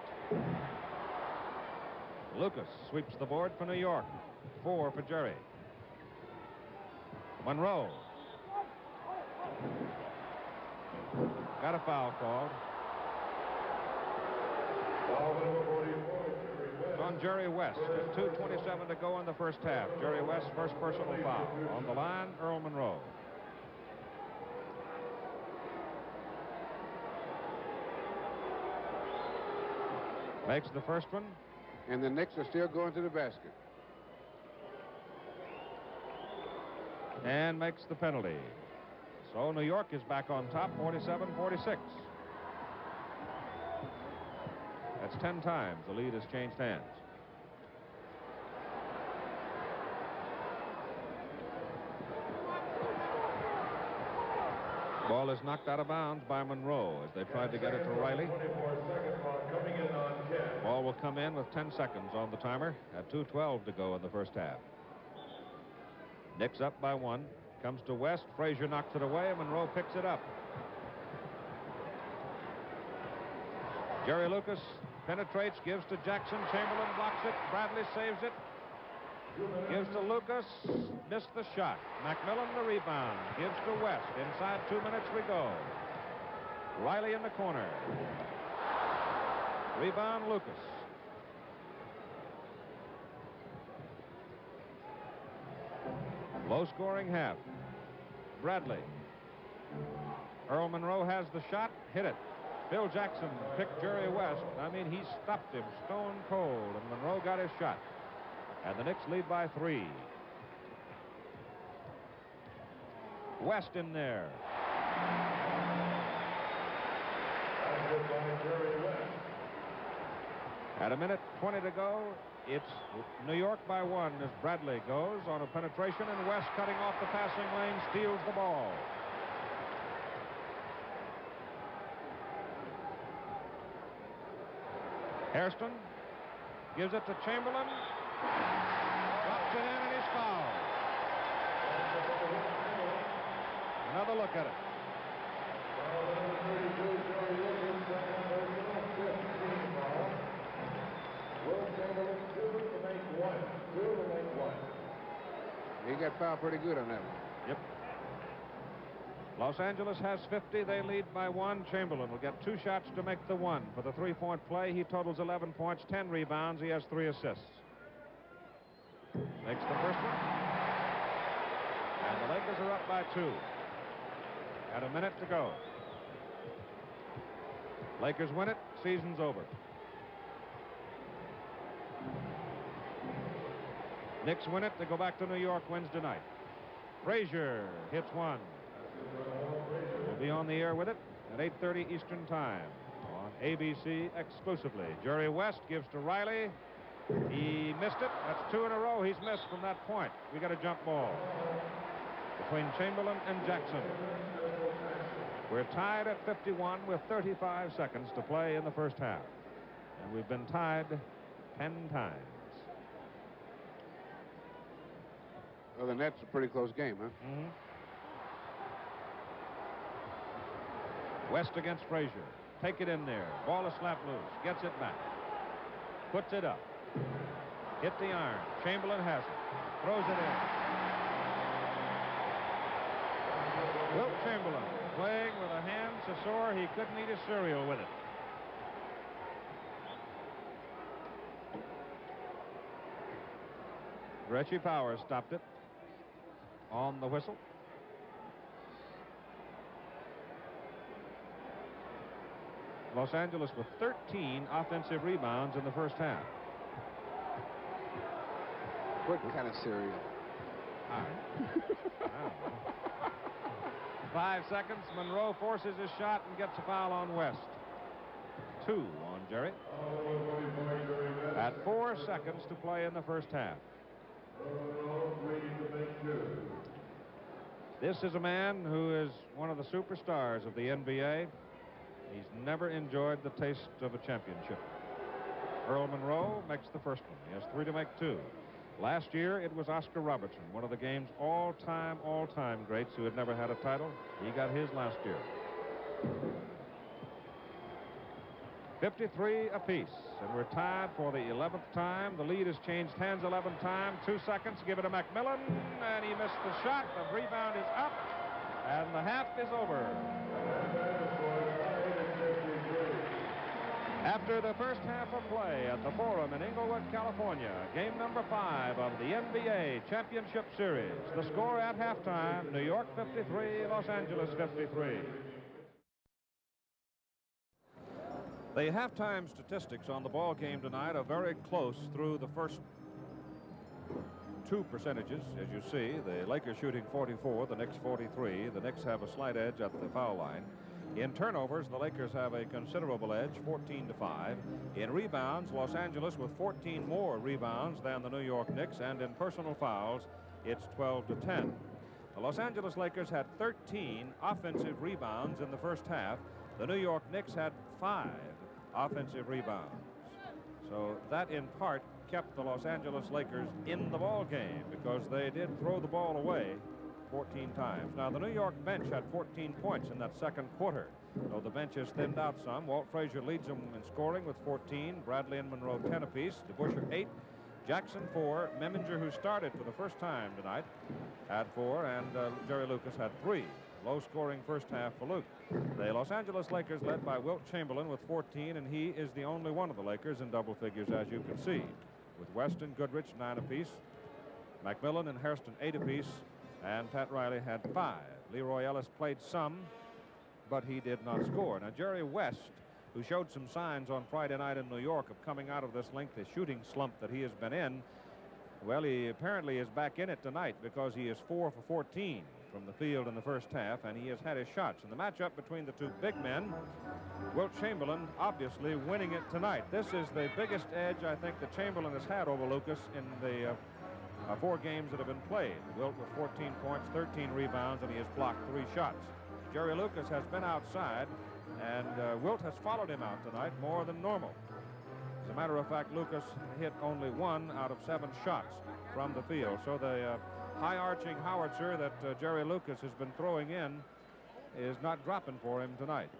Lucas sweeps the board for New York. 4 for Jerry. Monroe. Got a foul called. On Jerry West. 2:27 to go in the first half. Jerry West, first personal foul. On the line, Earl Monroe. Makes the first one. And the Knicks are still going to the basket. And makes the penalty. So New York is back on top, 47-46. That's 10 times the lead has changed hands. Ball is knocked out of bounds by Monroe as they tried to get it to Riley. Ball will come in with 10 seconds on the timer at 2:12 to go in the first half. Knicks up by 1. Comes to West. Frazier knocks it away. Monroe picks it up. Jerry Lucas penetrates, gives to Jackson. Chamberlain blocks it. Bradley saves it. Gives to Lucas. Missed the shot. McMillian the rebound. Gives to West. Inside 2 minutes we go. Riley in the corner. Rebound Lucas. Low scoring half. Bradley. Earl Monroe has the shot. Hit it. Phil Jackson picked Jerry West. I mean, he stopped him stone cold, and Monroe got his shot. And the Knicks lead by 3. West in there. At 1:20 to go, it's New York by 1 as Bradley goes on a penetration, and West cutting off the passing lane steals the ball. Hairston gives it to Chamberlain. Drops it in and he's fouled. Another look at it. He got fouled pretty good on that one. Yep. Los Angeles has 50. They lead by 1. Chamberlain will get 2 shots to make the 1. For the 3-point play, he totals 11 points, 10 rebounds. He has 3 assists. Makes the first one. And the Lakers are up by 2. At 1 minute to go. Lakers win it. Season's over. Knicks win it. They go back to New York Wednesday night. Frazier hits 1. We'll be on the air with it at 8:30 Eastern Time on ABC exclusively. Jerry West gives to Riley. He missed it. That's 2 in a row he's missed from that point. We got a jump ball between Chamberlain and Jackson. We're tied at 51 with 35 seconds to play in the first half. And we've been tied 10 times. Other than that, it's a pretty close game, huh? Mm-hmm. West against Frazier. Take it in there. Ball is slapped loose. Gets it back. Puts it up. Hit the iron. Chamberlain has it. Throws it in. Wilt Chamberlain playing with a hand so sore he couldn't eat his cereal with it. Reggie Powers stopped it on the whistle. Los Angeles with 13 offensive rebounds in the first half. What kind of cereal? I don't know. 5 seconds. Monroe forces his shot and gets a foul on West. 2 on Jerry. At 4 seconds to play in the first half. This is a man who is one of the superstars of the NBA. He's never enjoyed the taste of a championship. Earl Monroe makes the first one. He has 3 to make 2. Last year, it was Oscar Robertson, one of the game's all-time greats who had never had a title. He got his last year. 53 apiece, and we're tied for the 11th time. The lead has changed hands 11 times. 2 seconds, give it to McMillian, and he missed the shot. The rebound is up, and the half is over. After the first half of play at the Forum in Inglewood, California, game number 5 of the NBA Championship Series. The score at halftime, New York 53, Los Angeles 53. The halftime statistics on the ball game tonight are very close through the first 2 percentages. As you see, the Lakers shooting 44, the Knicks 43. The Knicks have a slight edge at the foul line. In turnovers, the Lakers have a considerable edge, 14-5. In rebounds, Los Angeles with 14 more rebounds than the New York Knicks, and in personal fouls, it's 12-10. The Los Angeles Lakers had 13 offensive rebounds in the first half. The New York Knicks had 5 offensive rebounds. So that, in part, kept the Los Angeles Lakers in the ball game because they did throw the ball away 14 times. Now, the New York bench had 14 points in that second quarter, though the bench has thinned out some. Walt Frazier leads them in scoring with 14. Bradley and Monroe 10 apiece. DeBusschere 8. Jackson 4. Meminger, who started for the first time tonight, had 4. And Jerry Lucas had 3. Low-scoring first half for Luke. The Los Angeles Lakers led by Wilt Chamberlain with 14, and he is the only one of the Lakers in double figures, as you can see, with West and Goodrich 9 apiece. McMillian and Hairston 8 apiece. And Pat Riley had 5. Leroy Ellis played some, but he did not score. Now, Jerry West, who showed some signs on Friday night in New York of coming out of this lengthy shooting slump that he has been in, well, he apparently is back in it tonight because he is 4 for 14 from the field in the first half, and he has had his shots. In the matchup between the 2 big men, Wilt Chamberlain obviously winning it tonight. This is the biggest edge I think that Chamberlain has had over Lucas in the 4 games that have been played. Wilt with 14 points, 13 rebounds, and he has blocked 3 shots. Jerry Lucas has been outside, and Wilt has followed him out tonight more than normal. As a matter of fact, Lucas hit only 1 out of 7 shots from the field. So the high-arching howitzer that Jerry Lucas has been throwing in is not dropping for him tonight.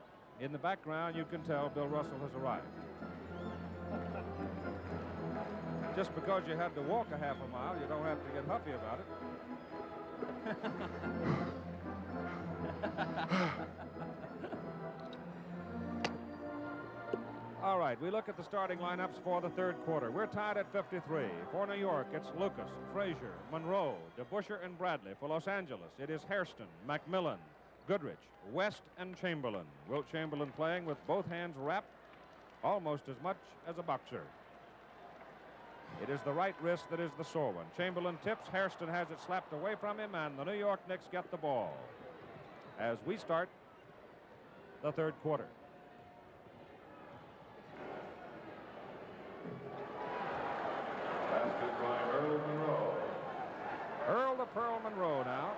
In the background, you can tell Bill Russell has arrived. Just because you had to walk a half a mile, you don't have to get huffy about it. All right, we look at the starting lineups for the third quarter. We're tied at 53. For New York, it's Lucas, Frazier, Monroe, DeBusschere, and Bradley. For Los Angeles, it is Hairston, McMillian, Goodrich, West, and Chamberlain. Wilt Chamberlain playing with both hands wrapped almost as much as a boxer. It is the right wrist that is the sore one. Chamberlain tips. Hairston has it slapped away from him, and the New York Knicks get the ball as we start the third quarter. Basket by Earl Monroe. Earl the Pearl Monroe now.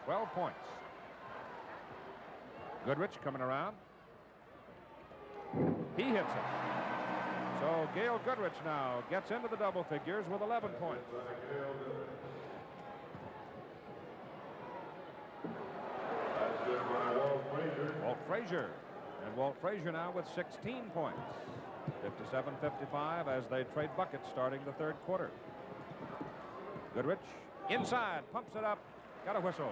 12 points. Goodrich coming around. He hits it. So Gail Goodrich now gets into the double figures with 11 points. Walt Frazier. And Walt Frazier now with 16 points. 57-55 as they trade buckets starting the third quarter. Goodrich inside, pumps it up, got a whistle.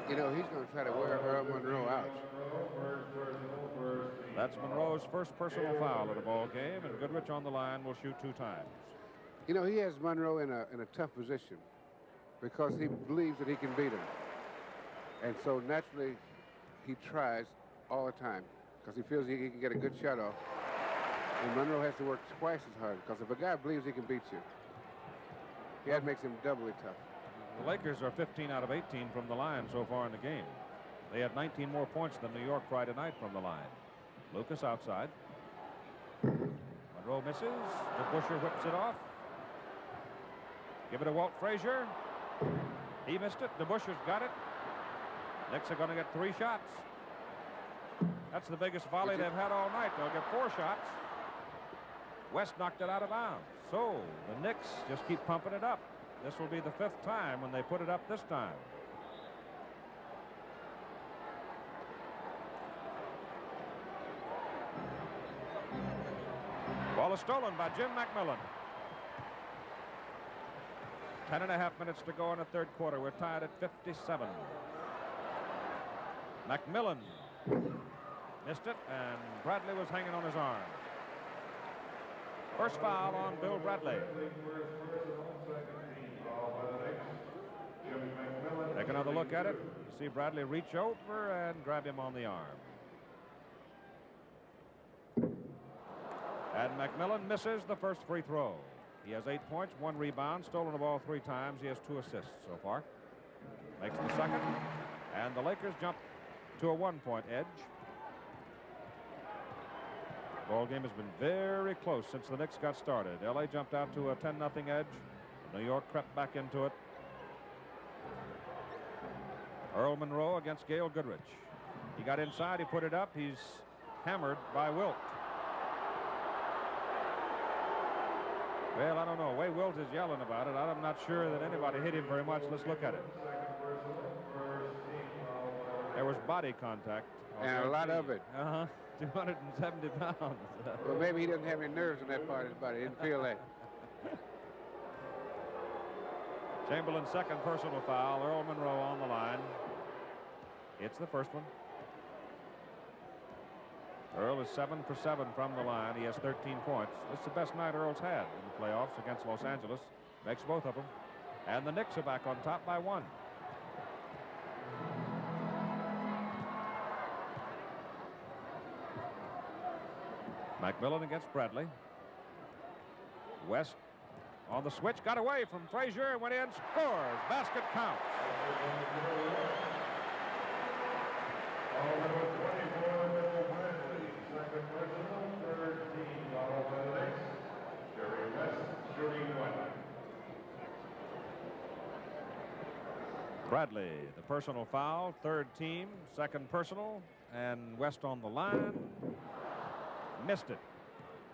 You know, he's going to try to wear Earl Monroe out. That's Monroe's first personal foul of the ball game, and Goodrich on the line will shoot 2 times. You know, he has Monroe in a tough position because he believes that he can beat him. And so naturally, he tries all the time because he feels he can get a good shot off. And Monroe has to work twice as hard because if a guy believes he can beat you, that makes him doubly tough. The Lakers are 15 out of 18 from the line so far in the game. They had 19 more points than New York Friday night from the line. Lucas outside. Monroe misses. DeBusschere whips it off. Give it to Walt Frazier. He missed it. DeBusschere's got it. Knicks are going to get 3 shots. That's the biggest volley they've had all night. They'll get 4 shots. West knocked it out of bounds. So the Knicks just keep pumping it up. This will be the 5th time when they put it up this time. Ball is stolen by Jim McMillian. 10.5 minutes to go in the third quarter. We're tied at 57. McMillian missed it, and Bradley was hanging on his arm. First foul on Bill Bradley. Take another look at it. You see Bradley reach over and grab him on the arm. And McMillian misses the first free throw. He has 8 points, 1 rebound, stolen the ball 3 times. He has 2 assists so far. Makes the second. And the Lakers jump to a 1-point edge. Ball game has been very close since the Knicks got started. LA jumped out to a 10-0 edge. New York crept back into it. Earl Monroe against Gail Goodrich. He got inside, he put it up. He's hammered by Wilt. Well, I don't know. The way Wilt is yelling about it, I'm not sure that anybody hit him very much. Let's look at it. There was body contact. And a lot of it. 270 pounds. Well, maybe he doesn't have any nerves in that part of his body. He didn't feel that. Chamberlain's second personal foul. Earl Monroe on the line. It's the first one. Earl is 7 for 7 from the line. He has 13 points. This is the best night Earl's had in the playoffs against Los Angeles. Makes both of them. And the Knicks are back on top by 1. McMillian against Bradley. West on the switch, got away from Frazier, went in, scores. Basket counts. Bradley, the personal foul, 3rd team, 2nd personal, and West on the line. Missed it.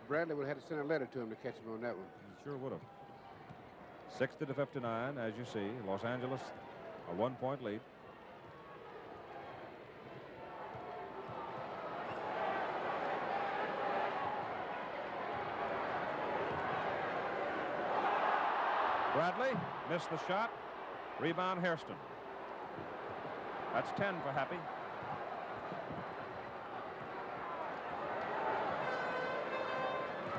Bradley would have had to send a letter to him to catch him on that one. He sure would have. 60-59, as you see. Los Angeles, a 1-point lead. Bradley missed the shot. Rebound Hairston. That's 10 for Happy.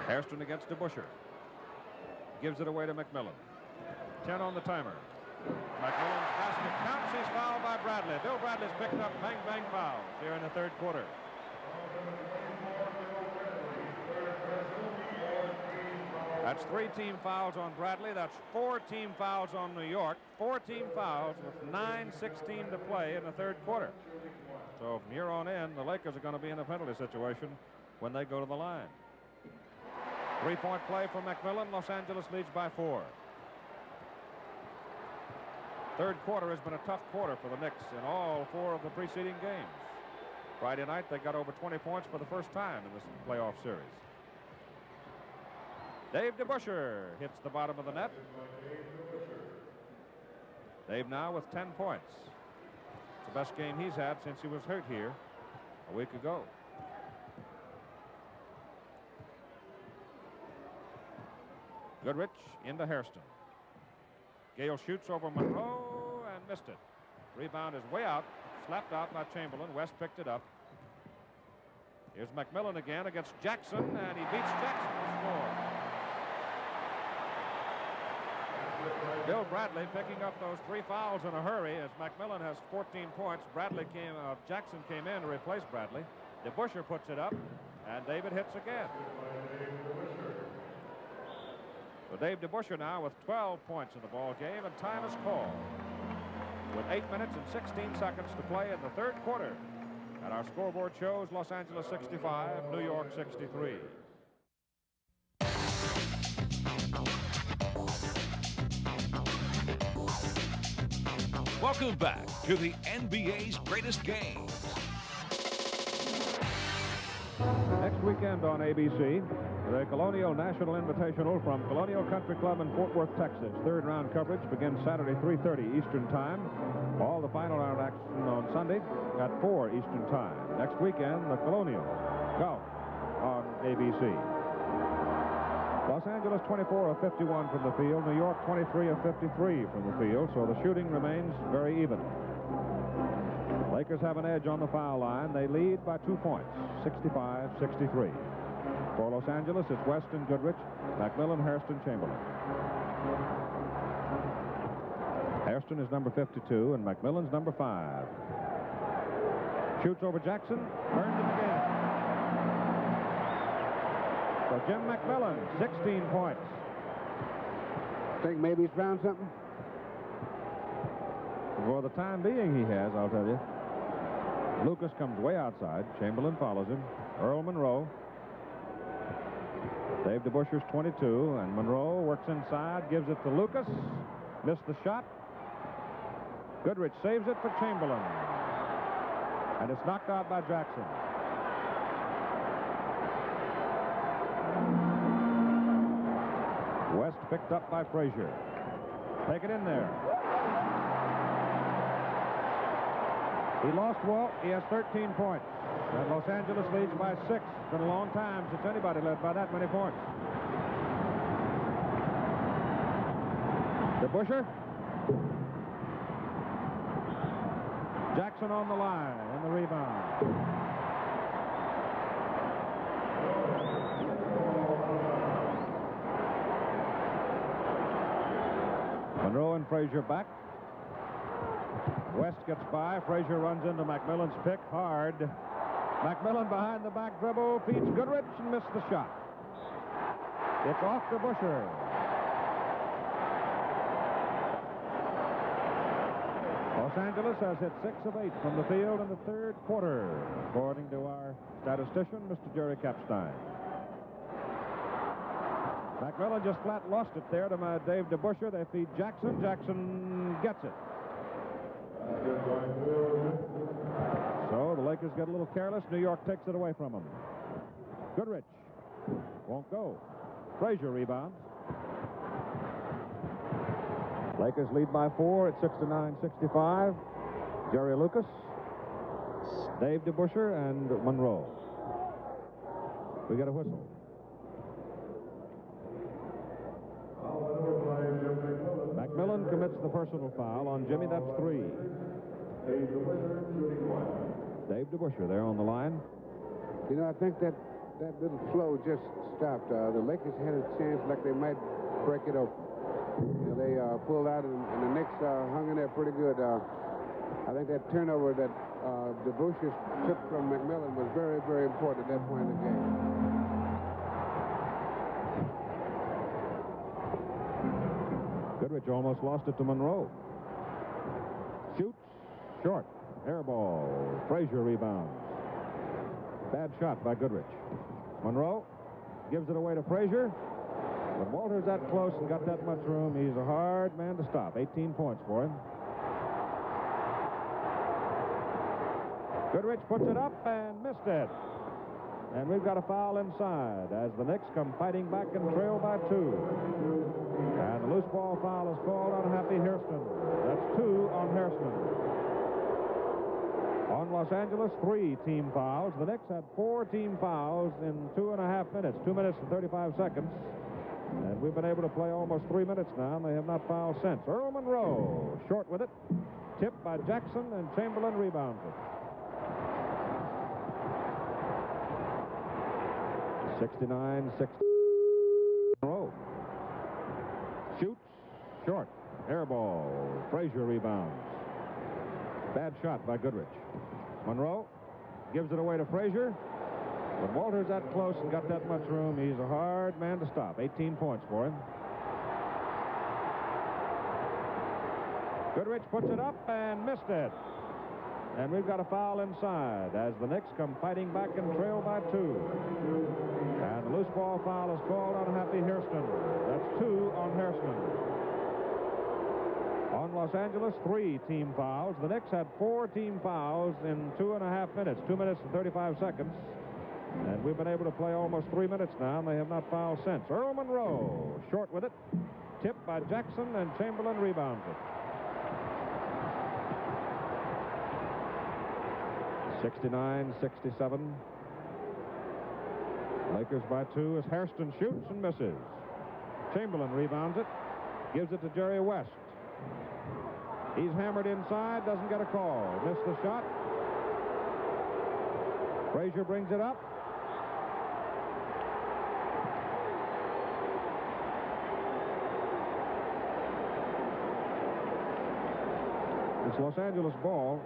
Hairston against DeBusschere. Gives it away to McMillian. 10 on the timer. McMillian's basket counts. He's fouled by Bradley. Bill Bradley's picked up bang fouls here in the third quarter. That's 3 team fouls on Bradley. That's 4 team fouls on New York. 4 team fouls with 9:16 to play in the third quarter. So from here on in, the Lakers are going to be in a penalty situation when they go to the line. 3-point play for McMillian. Los Angeles leads by 4. Third quarter has been a tough quarter for the Knicks in all 4 of the preceding games. Friday night, they got over 20 points for the first time in this playoff series. Dave DeBusschere hits the bottom of the net. Dave now with 10 points. It's the best game he's had since he was hurt here a week ago. Goodrich into Hairston. Gail shoots over Monroe and missed it. Rebound is way out. Slapped out by Chamberlain. West picked it up. Here's McMillian again against Jackson, and he beats Jackson to score. Bill Bradley picking up those 3 fouls in a hurry as McMillian has 14 points. Jackson came in to replace Bradley. DeBusschere puts it up, and David hits again. So Dave DeBusschere now with 12 points in the ball game, and time is called with 8 minutes and 16 seconds to play in the third quarter. And our scoreboard shows Los Angeles 65, New York 63. Welcome back to the NBA's greatest games. Next weekend on ABC, the Colonial National Invitational from Colonial Country Club in Fort Worth, Texas. Third round coverage begins Saturday 3:30 Eastern Time. All the final round action on Sunday at 4 Eastern Time. Next weekend, the Colonial Golf on ABC. Los Angeles 24 of 51 from the field. New York 23 of 53 from the field. So the shooting remains very even. Lakers have an edge on the foul line. They lead by 2 points, 65-63. For Los Angeles, it's West and Goodrich, McMillian, Hairston, Chamberlain. Hairston is number 52, and McMillan's number 5. Shoots over Jackson, earned it again. So Jim McMillian, 16 points. Think maybe he's found something? For the time being, he has, I'll tell you. Lucas comes way outside. Chamberlain follows him. Earl Monroe. Dave DeBusschere's 22, and Monroe works inside, gives it to Lucas. Missed the shot. Goodrich saves it for Chamberlain. And it's knocked out by Jackson. West picked up by Frazier. Take it in there. He lost Walt. He has 13 points. And Los Angeles leads by 6. It's been a long time since anybody led by that many points. DeBusschere. Jackson on the line and the rebound. Monroe and Frazier back. West gets by. Frazier runs into McMillan's pick hard. McMillian behind the back dribble, feeds Goodrich and missed the shot. It's off DeBusschere. Los Angeles has hit 6 of 8 from the field in the third quarter, according to our statistician, Mr. Jerry Kapstein. McMillian just flat lost it there to Dave DeBusschere. They feed Jackson. Jackson gets it. So the Lakers get a little careless. New York takes it away from them. Goodrich won't go. Frazier rebounds. Lakers lead by 4 at 69-65. Jerry Lucas, Dave DeBusschere, and Monroe. We get a whistle. McMillian commits the personal foul on Jimmy. That's 3. Dave DeBusschere there on the line. You know, I think that little flow just stopped. The Lakers had a chance like they might break it open. You know, they pulled out, and the Knicks hung in there pretty good. I think that turnover that DeBusschere took from McMillian was very, very important at that point in the game. Goodrich almost lost it to Monroe. Shoots. Short. Air ball. Frazier rebounds. Bad shot by Goodrich. Monroe gives it away to Frazier. But Walter's that close and got that much room. He's a hard man to stop. 18 points for him. Goodrich puts it up and missed it. And we've got a foul inside as the Knicks come fighting back and trail by 2. And the loose ball foul is called on Happy Hairston. That's 2 on Hairston. On Los Angeles, 3 team fouls. The Knicks had 4 team fouls in 2.5 minutes, 2 minutes and 35 seconds. And we've been able to play almost 3 minutes now, and they have not fouled since. Earl Monroe, short with it. Tipped by Jackson, and Chamberlain rebounds it. 69-60. Monroe shoots, short, air ball. Frazier rebounds. Bad shot by Goodrich. Monroe gives it away to Frazier. When Walter's that close and got that much room, he's a hard man to stop. 18 points for him. Goodrich puts it up and missed it. And we've got a foul inside as the Knicks come fighting back and trail by 2. And the loose ball foul is called on Happy Hairston. That's 2 on Hairston. On Los Angeles, 3 team fouls. The Knicks had 4 team fouls in 2.5 minutes, 2 minutes and 35 seconds. And we've been able to play almost 3 minutes now, and they have not fouled since. Earl Monroe, short with it. Tipped by Jackson, and Chamberlain rebounds it. 69-67. Lakers by 2 as Hairston shoots and misses. Chamberlain rebounds it, gives it to Jerry West. He's hammered inside, doesn't get a call. Missed the shot. Frazier brings it up. It's Los Angeles ball,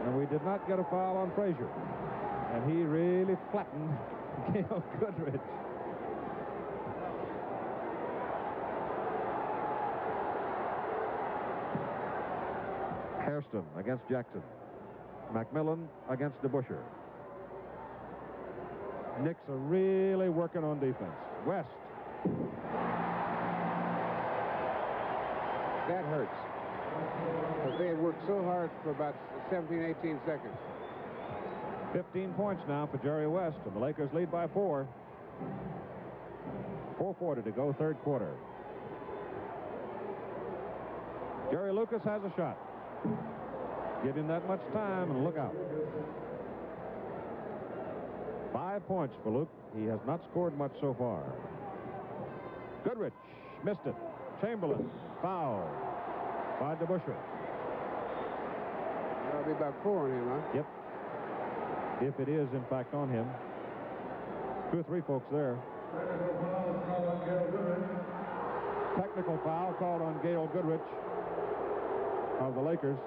and we did not get a foul on Frazier. And he really flattened Gail Goodrich. Hairston against Jackson. McMillian against DeBusschere. Knicks are really working on defense. West. That hurts. Because they had worked so hard for about 17, 18 seconds. 15 points now for Jerry West, and the Lakers lead by 4. 4:40 to go, third quarter. Jerry Lucas has a shot. Give him that much time and look out. 5 points for Luke. He has not scored much so far. Goodrich missed it. Chamberlain foul by DeBusschere. That'll be about 4 on him, huh? Yep. If it is, in fact, on him. 2 or 3 folks there. Technical foul called on Gail Goodrich of the Lakers.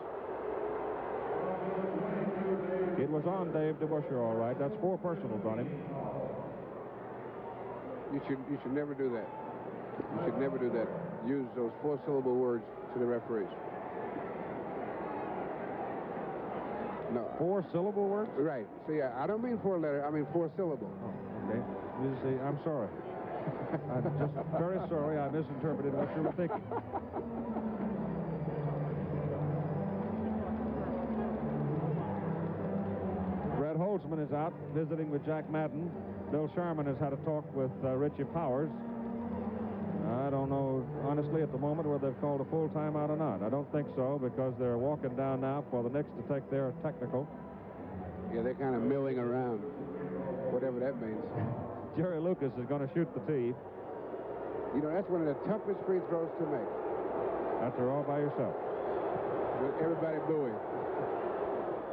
It was on Dave DeBusschere, all right. That's 4 personals on him. You should never do that. You should never do that. Use those 4-syllable words to the referees. No. 4-syllable words? Right. See, I don't mean 4-letter. I mean 4-syllable. Oh, okay. You see, I'm sorry. I'm just very sorry. I misinterpreted what you were thinking. Red Holtzman is out visiting with Jack Madden. Bill Sharman has had a talk with Richie Powers. I don't know, honestly, at the moment whether they've called a full timeout or not. I don't think so, because they're walking down now for the Knicks to take their technical. Yeah, they're kind of milling around, whatever that means. Jerry Lucas is going to shoot the tee. You know, that's one of the toughest free throws to make. After all by yourself. With everybody booing.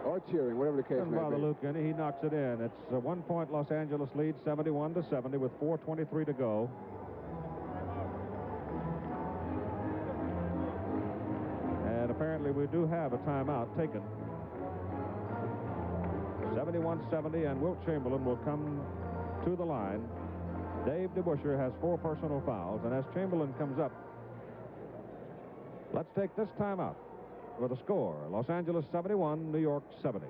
Or cheering, whatever the case Doesn't may bother be. Luke any. He knocks it in. It's a 1-point Los Angeles lead, 71-70, with 4:23 to go. And apparently we do have a timeout taken. 71-70, and Wilt Chamberlain will come to the line. Dave DeBusschere has 4 personal fouls, and as Chamberlain comes up, let's take this timeout with a score. Los Angeles 71, New York 70.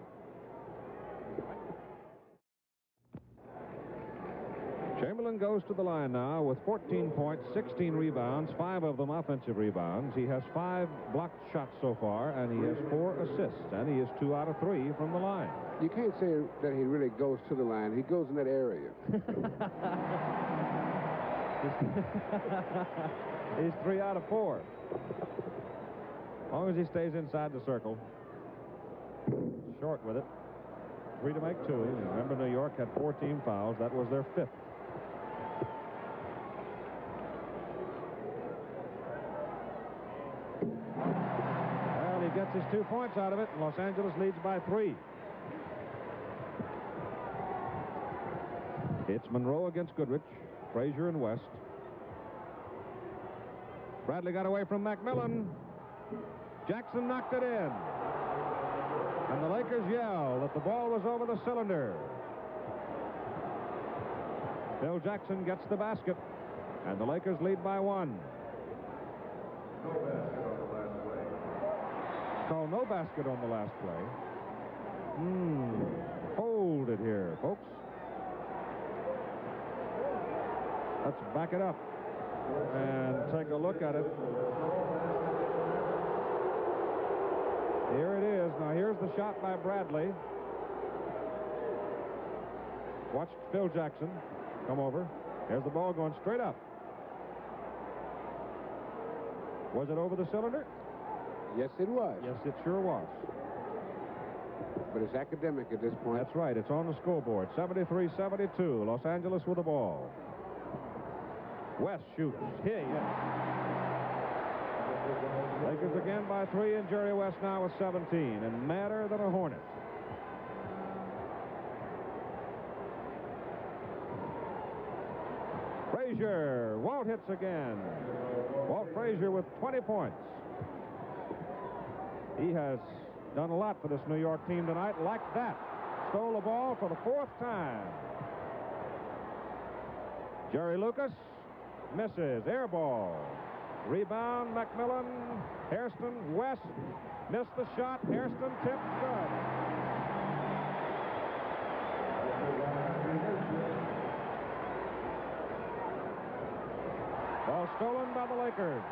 Chamberlain goes to the line now with 14 points, 16 rebounds, 5 of them offensive rebounds. He has 5 blocked shots so far, and he has 4 assists, and he is 2 out of 3 from the line. You can't say that he really goes to the line. He goes in that area. He's 3 out of 4. As long as he stays inside the circle. Short with it. 3 to make 2. Remember, New York had 4 team fouls. That was their 5th. Well, he gets his 2 points out of it, and Los Angeles leads by 3. It's Monroe against Goodrich, Frazier and West. Bradley got away from McMillian. Jackson knocked it in. And the Lakers yell that the ball was over the cylinder. Phil Jackson gets the basket, and the Lakers lead by 1. No basket on the last play. Call no basket on the last play. Hold it here, folks. Let's back it up and take a look at it. Here it is. Now, here's the shot by Bradley. Watch Phil Jackson come over. There's the ball going straight up. Was it over the cylinder? Yes, it was. Yes, it sure was. But it's academic at this point. That's right. It's on the scoreboard. 73-72. Los Angeles with the ball. West shoots. Here, yes. Lakers again by 3, and Jerry West now with 17, and madder than a hornet. Frazier. Walt hits again. Walt Frazier with 20 points. He has done a lot for this New York team tonight. Like that. Stole the ball for the 4th time. Jerry Lucas misses. Air ball. Rebound, McMillian. Hairston, West. Missed the shot. Hairston tipped. Good. Ball stolen by the Lakers.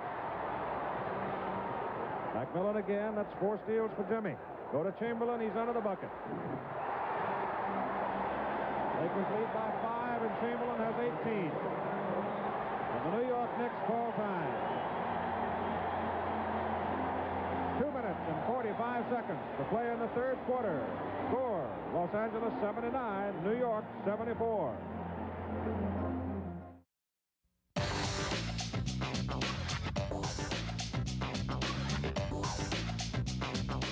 McMillian again. That's 4 steals for Jimmy. Go to Chamberlain. He's under the bucket. Lakers lead by 5, and Chamberlain has 18. And the New York Knicks call time. 2 minutes and 45 seconds to play in the 3rd quarter. Score, Los Angeles 79, New York 74.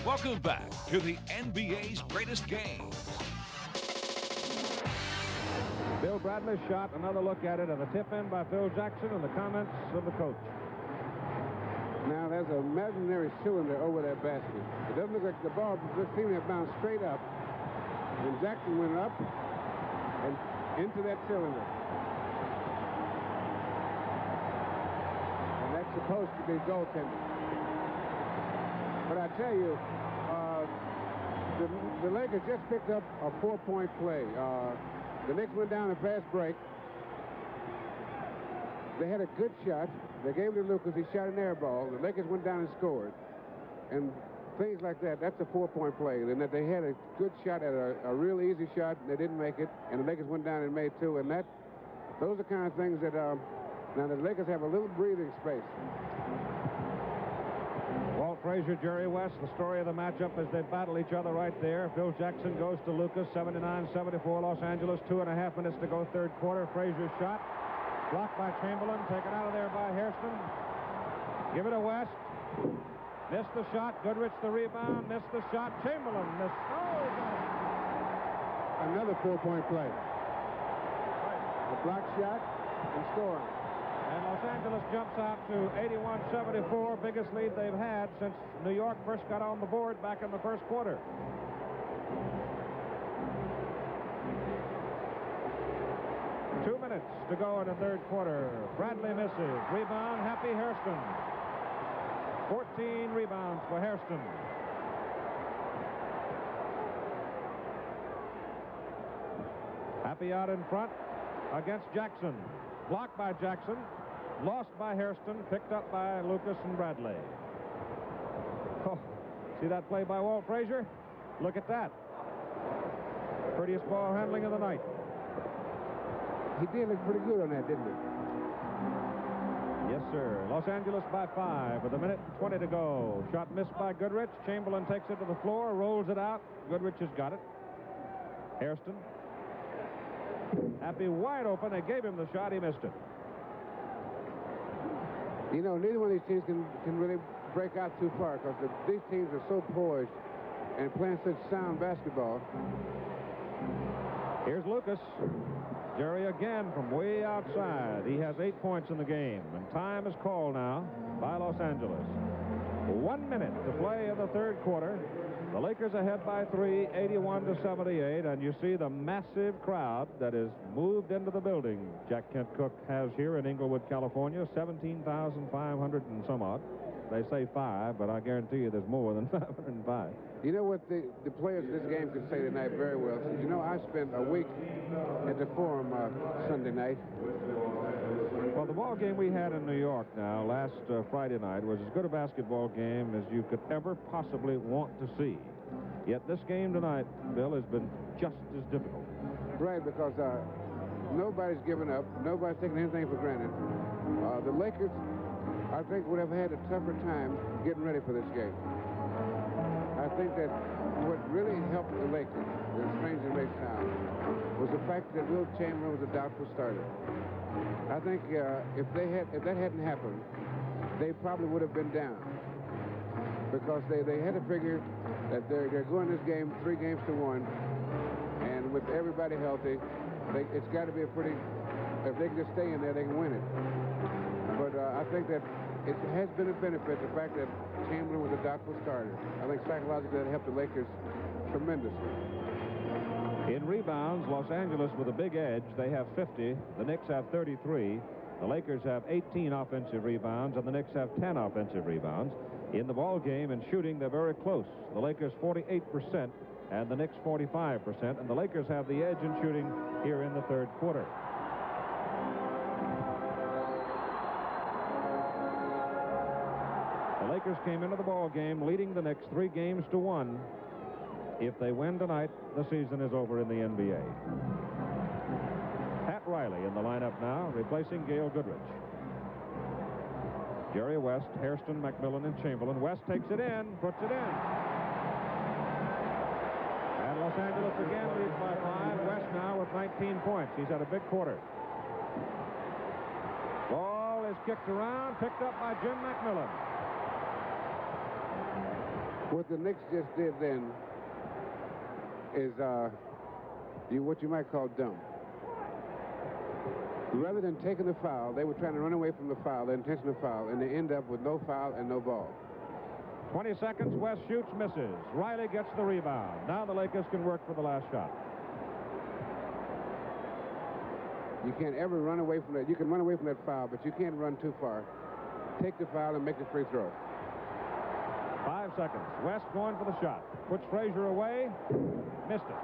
Welcome back to the NBA's greatest games. Bill Bradley shot. Another look at it, and a tip in by Phil Jackson, and the comments of the coach. Now, there's an imaginary cylinder over that basket. It doesn't look like the ball just seemed to bounce straight up. And Jackson went up and into that cylinder. And that's supposed to be goaltending. But I tell you, the Lakers just picked up a 4-point play. The Knicks went down a fast break. They had a good shot. They gave it to Lucas. He shot an air ball. The Lakers went down and scored. And things like that, that's a 4-point play. And that they had a good shot at a real easy shot, and they didn't make it. And the Lakers went down and made 2. And those are the kind of things that, now the Lakers have a little breathing space. Walt Frazier, Jerry West, the story of the matchup as they battle each other right there. Phil Jackson goes to Lucas, 79-74 Los Angeles, 2.5 minutes to go, 3rd quarter. Frazier's shot, blocked by Chamberlain, taken out of there by Hairston. Give it to West. Missed the shot. Goodrich the rebound. Missed the shot. Chamberlain missed. Oh, another 4-point play. A block shot and scoring. And Los Angeles jumps out to 81-74, biggest lead they've had since New York first got on the board back in the 1st quarter. Two minutes to go in the 3rd quarter. Bradley misses. Rebound, Happy Hairston. 14 rebounds for Hairston. Happy out in front. against Jackson. Blocked by Jackson. Lost by Hairston. Picked up by Lucas and Bradley. Oh, see that play by Walt Frazier? Look at that. Prettiest ball handling of the night. He did look pretty good on that, didn't he? Yes, sir. Los Angeles by 5 with 1:20 to go. Shot missed by Goodrich. Chamberlain takes it to the floor, rolls it out. Goodrich has got it. Hairston. Happy wide open. They gave him the shot. He missed it. You know, neither one of these teams can really break out too far because these teams are so poised and playing such sound basketball. Here's Lucas. Jerry again from way outside. He has 8 points in the game. And time is called now by Los Angeles. 1 minute to play in the third quarter. The Lakers ahead by 3, 81-78. And you see the massive crowd that is moved into the building Jack Kent Cooke has here in Inglewood, California. 17,500 and some odd. They say 5, but I guarantee you there's more than 505. You know what the players of this game could say tonight very well? You know, I spent a week at the Forum Sunday night. Well, the ball game we had in New York now last Friday night was as good a basketball game as you could ever possibly want to see. Yet this game tonight, Bill, has been just as difficult. Right, because nobody's given up. Nobody's taking anything for granted. The Lakers, I think, would have had a tougher time getting ready for this game. I think that what really helped the Lakers, as strange as it may sound, was the fact that Wilt Chamberlain was a doubtful starter. I think if that hadn't happened, they probably would have been down because they had to figure that they're going this game 3 games to 1, and with everybody healthy, it's got to be a pretty. If they can just stay in there, they can win it. But I think that it has been a benefit, the fact that Chamberlain was a doubtful starter. I think psychologically that helped the Lakers tremendously. In rebounds, Los Angeles with a big edge. They have 50. The Knicks have 33. The Lakers have 18 offensive rebounds, and the Knicks have 10 offensive rebounds. In the ball game and shooting, they're very close. The Lakers 48% and the Knicks 45%, and the Lakers have the edge in shooting here in the third quarter. The Lakers came into the ball game leading the Knicks 3 games to 1. If they win tonight, the season is over in the NBA. Pat Riley in the lineup now, replacing Gail Goodrich. Jerry West, Hairston, McMillian, and Chamberlain. West takes it in, puts it in. And Los Angeles again leads by 5. West now with 19 points. He's had a big quarter. Ball is kicked around, picked up by Jim McMillian. What the Knicks just did then is what you might call dumb. Rather than taking the foul, they were trying to run away from the foul, the intentional foul, and they end up with no foul and no ball. 20 seconds, West shoots, misses. Riley gets the rebound. Now the Lakers can work for the last shot. You can't ever run away from that. You can run away from that foul, but you can't run too far. Take the foul and make the free throw. 5 seconds. West going for the shot. Puts Frazier away. Missed it.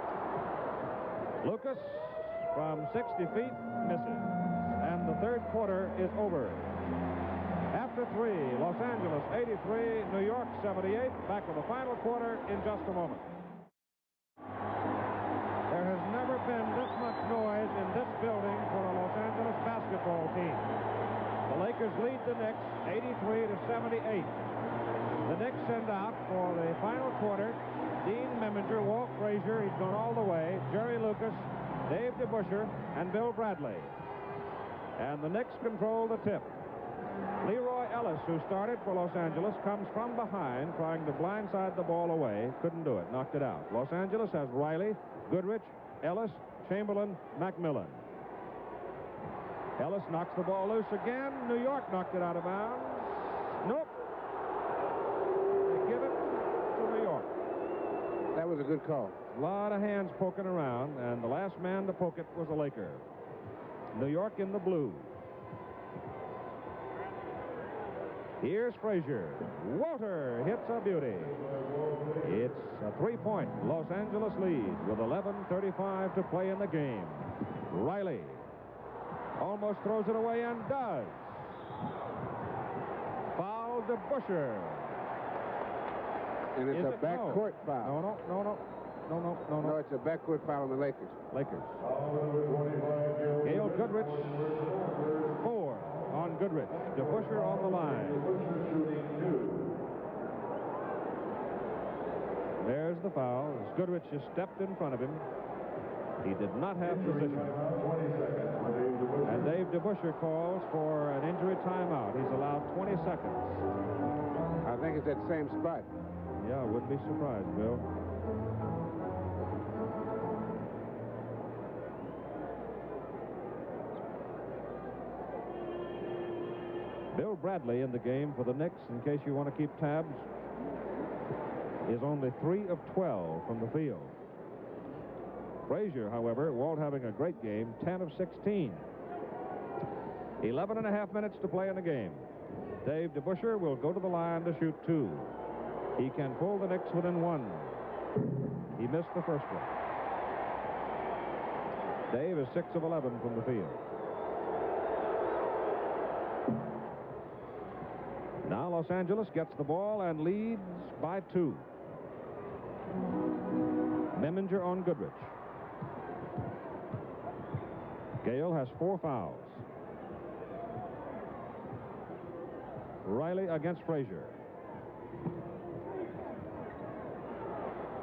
Lucas from 60 feet misses. And the third quarter is over. After 3, Los Angeles 83, New York 78. Back with the final quarter in just a moment. There has never been this much noise in this building for a Los Angeles basketball team. The Lakers lead the Knicks 83-78. The Knicks send out for the final quarter Dean Meminger, Walt Frazier, he's gone all the way, Jerry Lucas, Dave DeBusschere, and Bill Bradley. And the Knicks control the tip. Leroy Ellis, who started for Los Angeles, comes from behind, trying to blindside the ball away. Couldn't do it, knocked it out. Los Angeles has Riley, Goodrich, Ellis, Chamberlain, McMillian. Ellis knocks the ball loose again. New York knocked it out of bounds. Nope. They give it to New York. That was a good call. A lot of hands poking around, and the last man to poke it was a Laker. New York in the blue. Here's Frazier. Walter hits a beauty. It's a 3-point Los Angeles lead with 11:35 to play in the game. Riley almost throws it away and does. Foul DeBusschere. And it's a backcourt foul. No, it's a backcourt foul on the Lakers. Gail Goodrich, 4 on Goodrich. DeBusschere on the line. There's the foul. As Goodrich just stepped in front of him. He did not have position. And Dave DeBusschere calls for an injury timeout. He's allowed 20 seconds. I think it's that same spot. Yeah, I wouldn't be surprised, Bill. Bill Bradley in the game for the Knicks, in case you want to keep tabs, is only 3 of 12 from the field. Frazier, however, Walt having a great game, 10 of 16. 11 and a half minutes to play in the game. Dave DeBusschere will go to the line to shoot 2. He can pull the Knicks within 1. He missed the first one. Dave is 6 of 11 from the field. Now Los Angeles gets the ball and leads by 2. Memminger on Goodrich. Gail has 4 fouls. Riley against Frazier.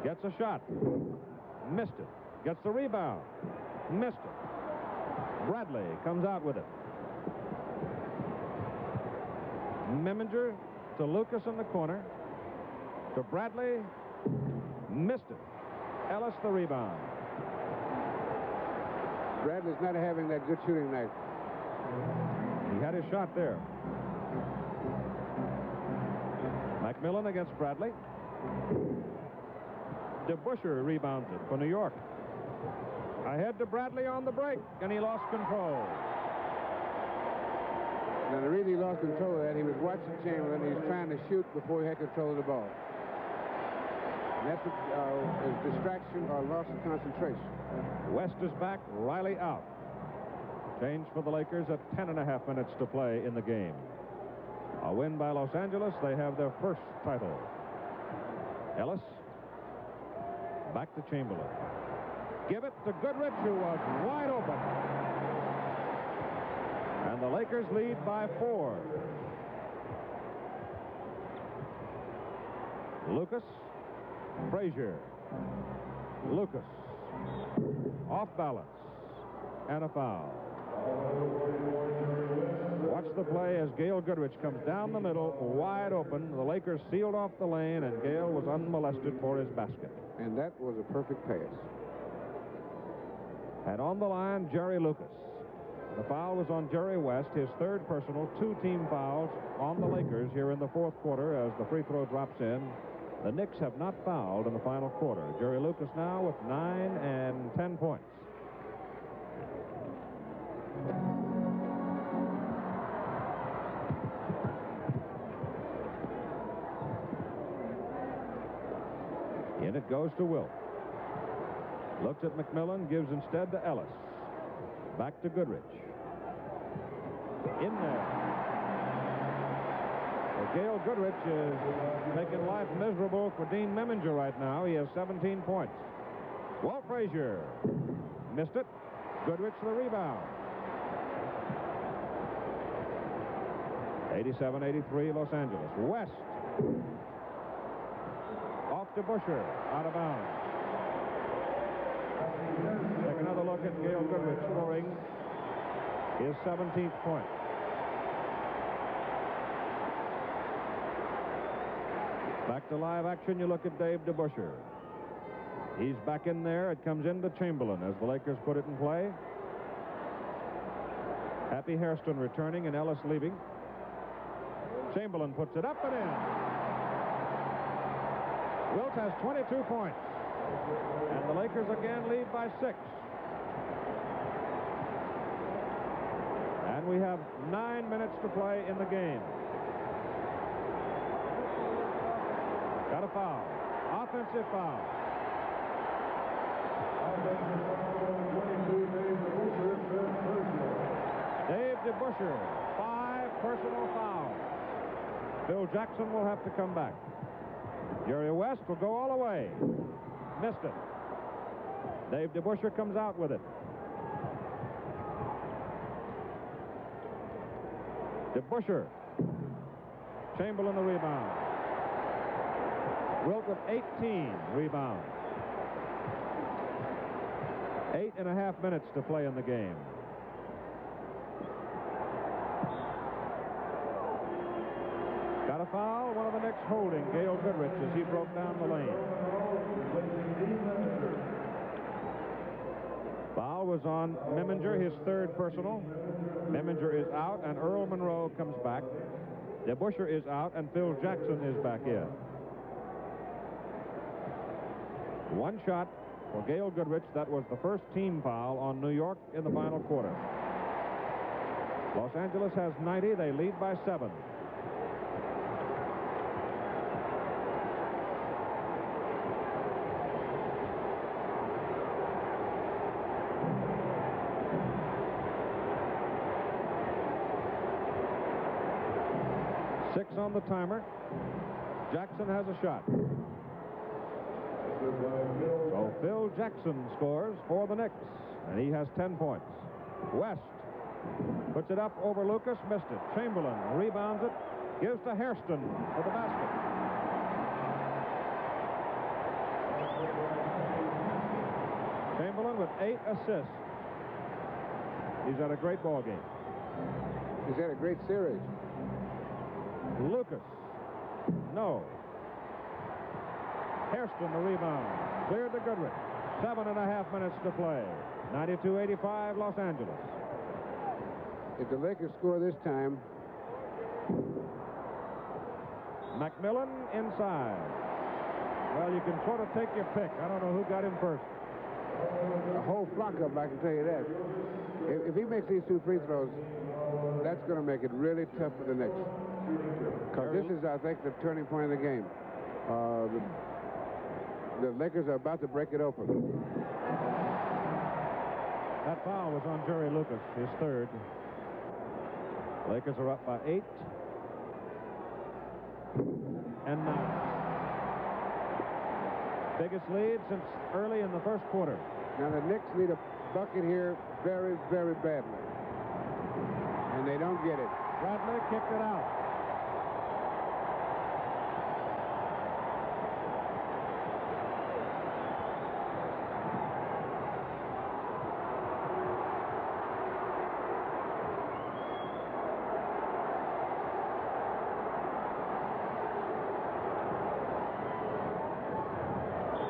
Gets a shot. Missed it. Gets the rebound. Missed it. Bradley comes out with it. Memminger to Lucas in the corner. To Bradley. Missed it. Ellis the rebound. Bradley's not having that good shooting night. He had his shot there. McMillian against Bradley. DeBusschere rebounds it for New York. Ahead to Bradley on the break, and he lost control. Now, the reason he lost control of that, he was watching Chamberlain. He was trying to shoot before he had control of the ball. And that's a distraction or loss of concentration. West is back, Riley out. Change for the Lakers at 10 and a half minutes to play in the game. A win by Los Angeles. They have their first title. Ellis. Back to Chamberlain. Give it to Goodrich, who was wide open. And the Lakers lead by 4. Lucas. Frazier. Lucas. Off balance. And a foul. Watch the play as Gail Goodrich comes down the middle, wide open. The Lakers sealed off the lane, and Gail was unmolested for his basket. And that was a perfect pass. And on the line, Jerry Lucas. The foul was on Jerry West, his 3rd personal, 2 team fouls on the Lakers here in the 4th quarter as the free throw drops in. The Knicks have not fouled in the final quarter. Jerry Lucas now with 9 and 10 points. In it goes to Wilt. Looks at McMillian, gives instead to Ellis. Back to Goodrich. In there. Well, Gail Goodrich is making life miserable for Dean Memminger right now. He has 17 points. Walt Frazier missed it. Goodrich the rebound. 87-83 Los Angeles. West. Off to DeBusschere, out of bounds. Take another look at Gail Goodrich scoring his 17th point. Back to live action, you look at Dave DeBusschere. He's back in there. It comes into Chamberlain as the Lakers put it in play. Happy Hairston returning and Ellis leaving. Chamberlain puts it up and in. Wilt has 22 points. And the Lakers again lead by 6. And we have 9 minutes to play in the game. Got a foul. Offensive foul. Dave DeBusschere, 5 personal fouls. Phil Jackson will have to come back. Jerry West will go all the way. Missed it. Dave DeBusschere comes out with it. DeBusschere. Chamberlain the rebound. Wilt with 18 rebounds. 8.5 minutes to play in the game. Got a foul. One of the Knicks holding Gail Goodrich as he broke down the lane. Foul was on Meminger, his 3rd personal. Meminger is out, and Earl Monroe comes back. DeBusschere is out, and Phil Jackson is back in. One shot for Gail Goodrich. That was the first team foul on New York in the final quarter. Los Angeles has 90. They lead by 7. On the timer. Jackson has a shot. So Phil Jackson scores for the Knicks, and he has 10 points. West puts it up over Lucas, missed it. Chamberlain rebounds it, gives to Hairston for the basket. Chamberlain with 8 assists. He's had a great ball game. He's had a great series. Lucas. No. Hairston the rebound. Cleared to Goodrich. 7.5 minutes to play. 92-85 Los Angeles. If the Lakers score this time. McMillian inside. Well, you can sort of take your pick. I don't know who got him first. A whole flock up, I can tell you that. If he makes these 2 free throws, that's going to make it really tough for the Knicks. Because this is, I think, the turning point of the game. The Lakers are about to break it open. That foul was on Jerry Lucas, his 3rd. Lakers are up by 8. And 9. Biggest lead since early in the first quarter. Now, the Knicks need a bucket here very, very badly. And they don't get it. Bradley kicked it out.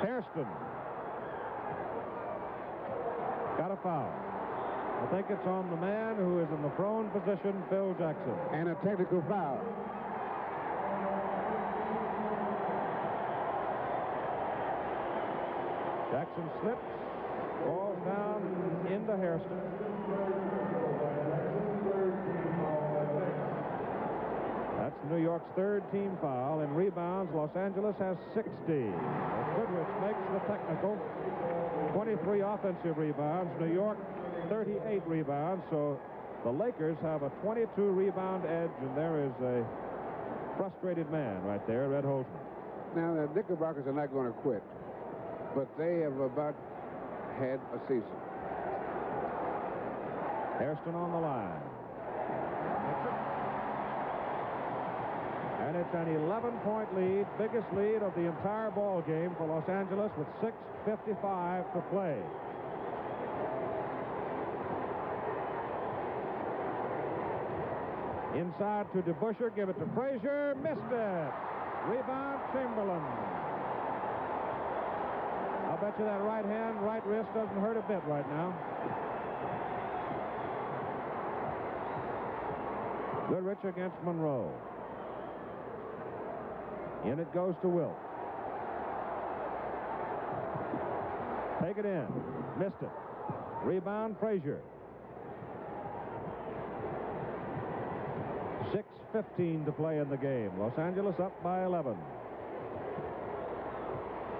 Hairston. Got a foul. I think it's on the man who is in the prone position, Phil Jackson. And a technical foul. Jackson slips, falls down into Hairston. That's New York's 3rd team foul. In rebounds, Los Angeles has 60. Goodrich makes the technical. 23 offensive rebounds. New York 38 rebounds, so the Lakers have a 22 rebound edge, and there is a frustrated man right there, Red Holzman. Now, the Knickerbockers are not going to quit, but they have about had a season. Hairston on the line. And it's an 11-point lead, biggest lead of the entire ball game for Los Angeles with 6:55 to play. Inside to DeBusschere, give it to Frazier, missed it. Rebound, Chamberlain. I'll bet you that right hand, right wrist doesn't hurt a bit right now. Goodrich against Monroe. In it goes to Wilt. Take it in. Missed it. Rebound, Frazier. 6:15 to play in the game. Los Angeles up by 11.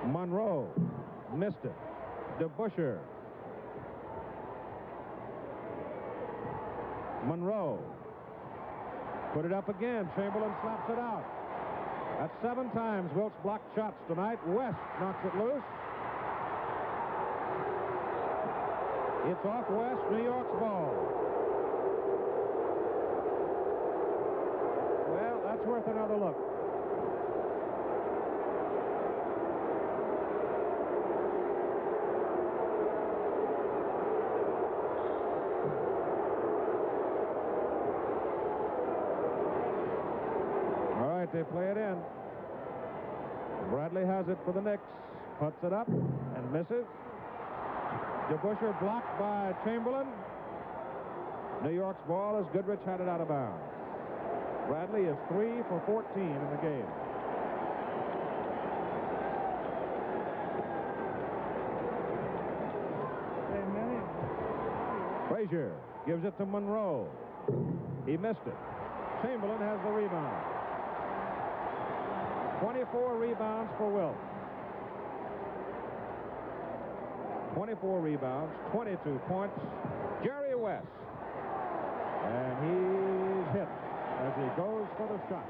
Monroe missed it. DeBusschere. Monroe. Put it up again. Chamberlain slaps it out. That's 7 times Wilt's blocked shots tonight. West knocks it loose. It's off West, New York's ball. Well, that's worth another look. They play it in. Bradley has it for the Knicks. Puts it up and misses. DeBusschere blocked by Chamberlain. New York's ball as Goodrich had it out of bounds. Bradley is 3 for 14 in the game. Frazier gives it to Monroe. He missed it. Chamberlain has the rebound. 24 rebounds for Wilt. 24 rebounds, 22 points. Jerry West. And he's hit as he goes for the shot.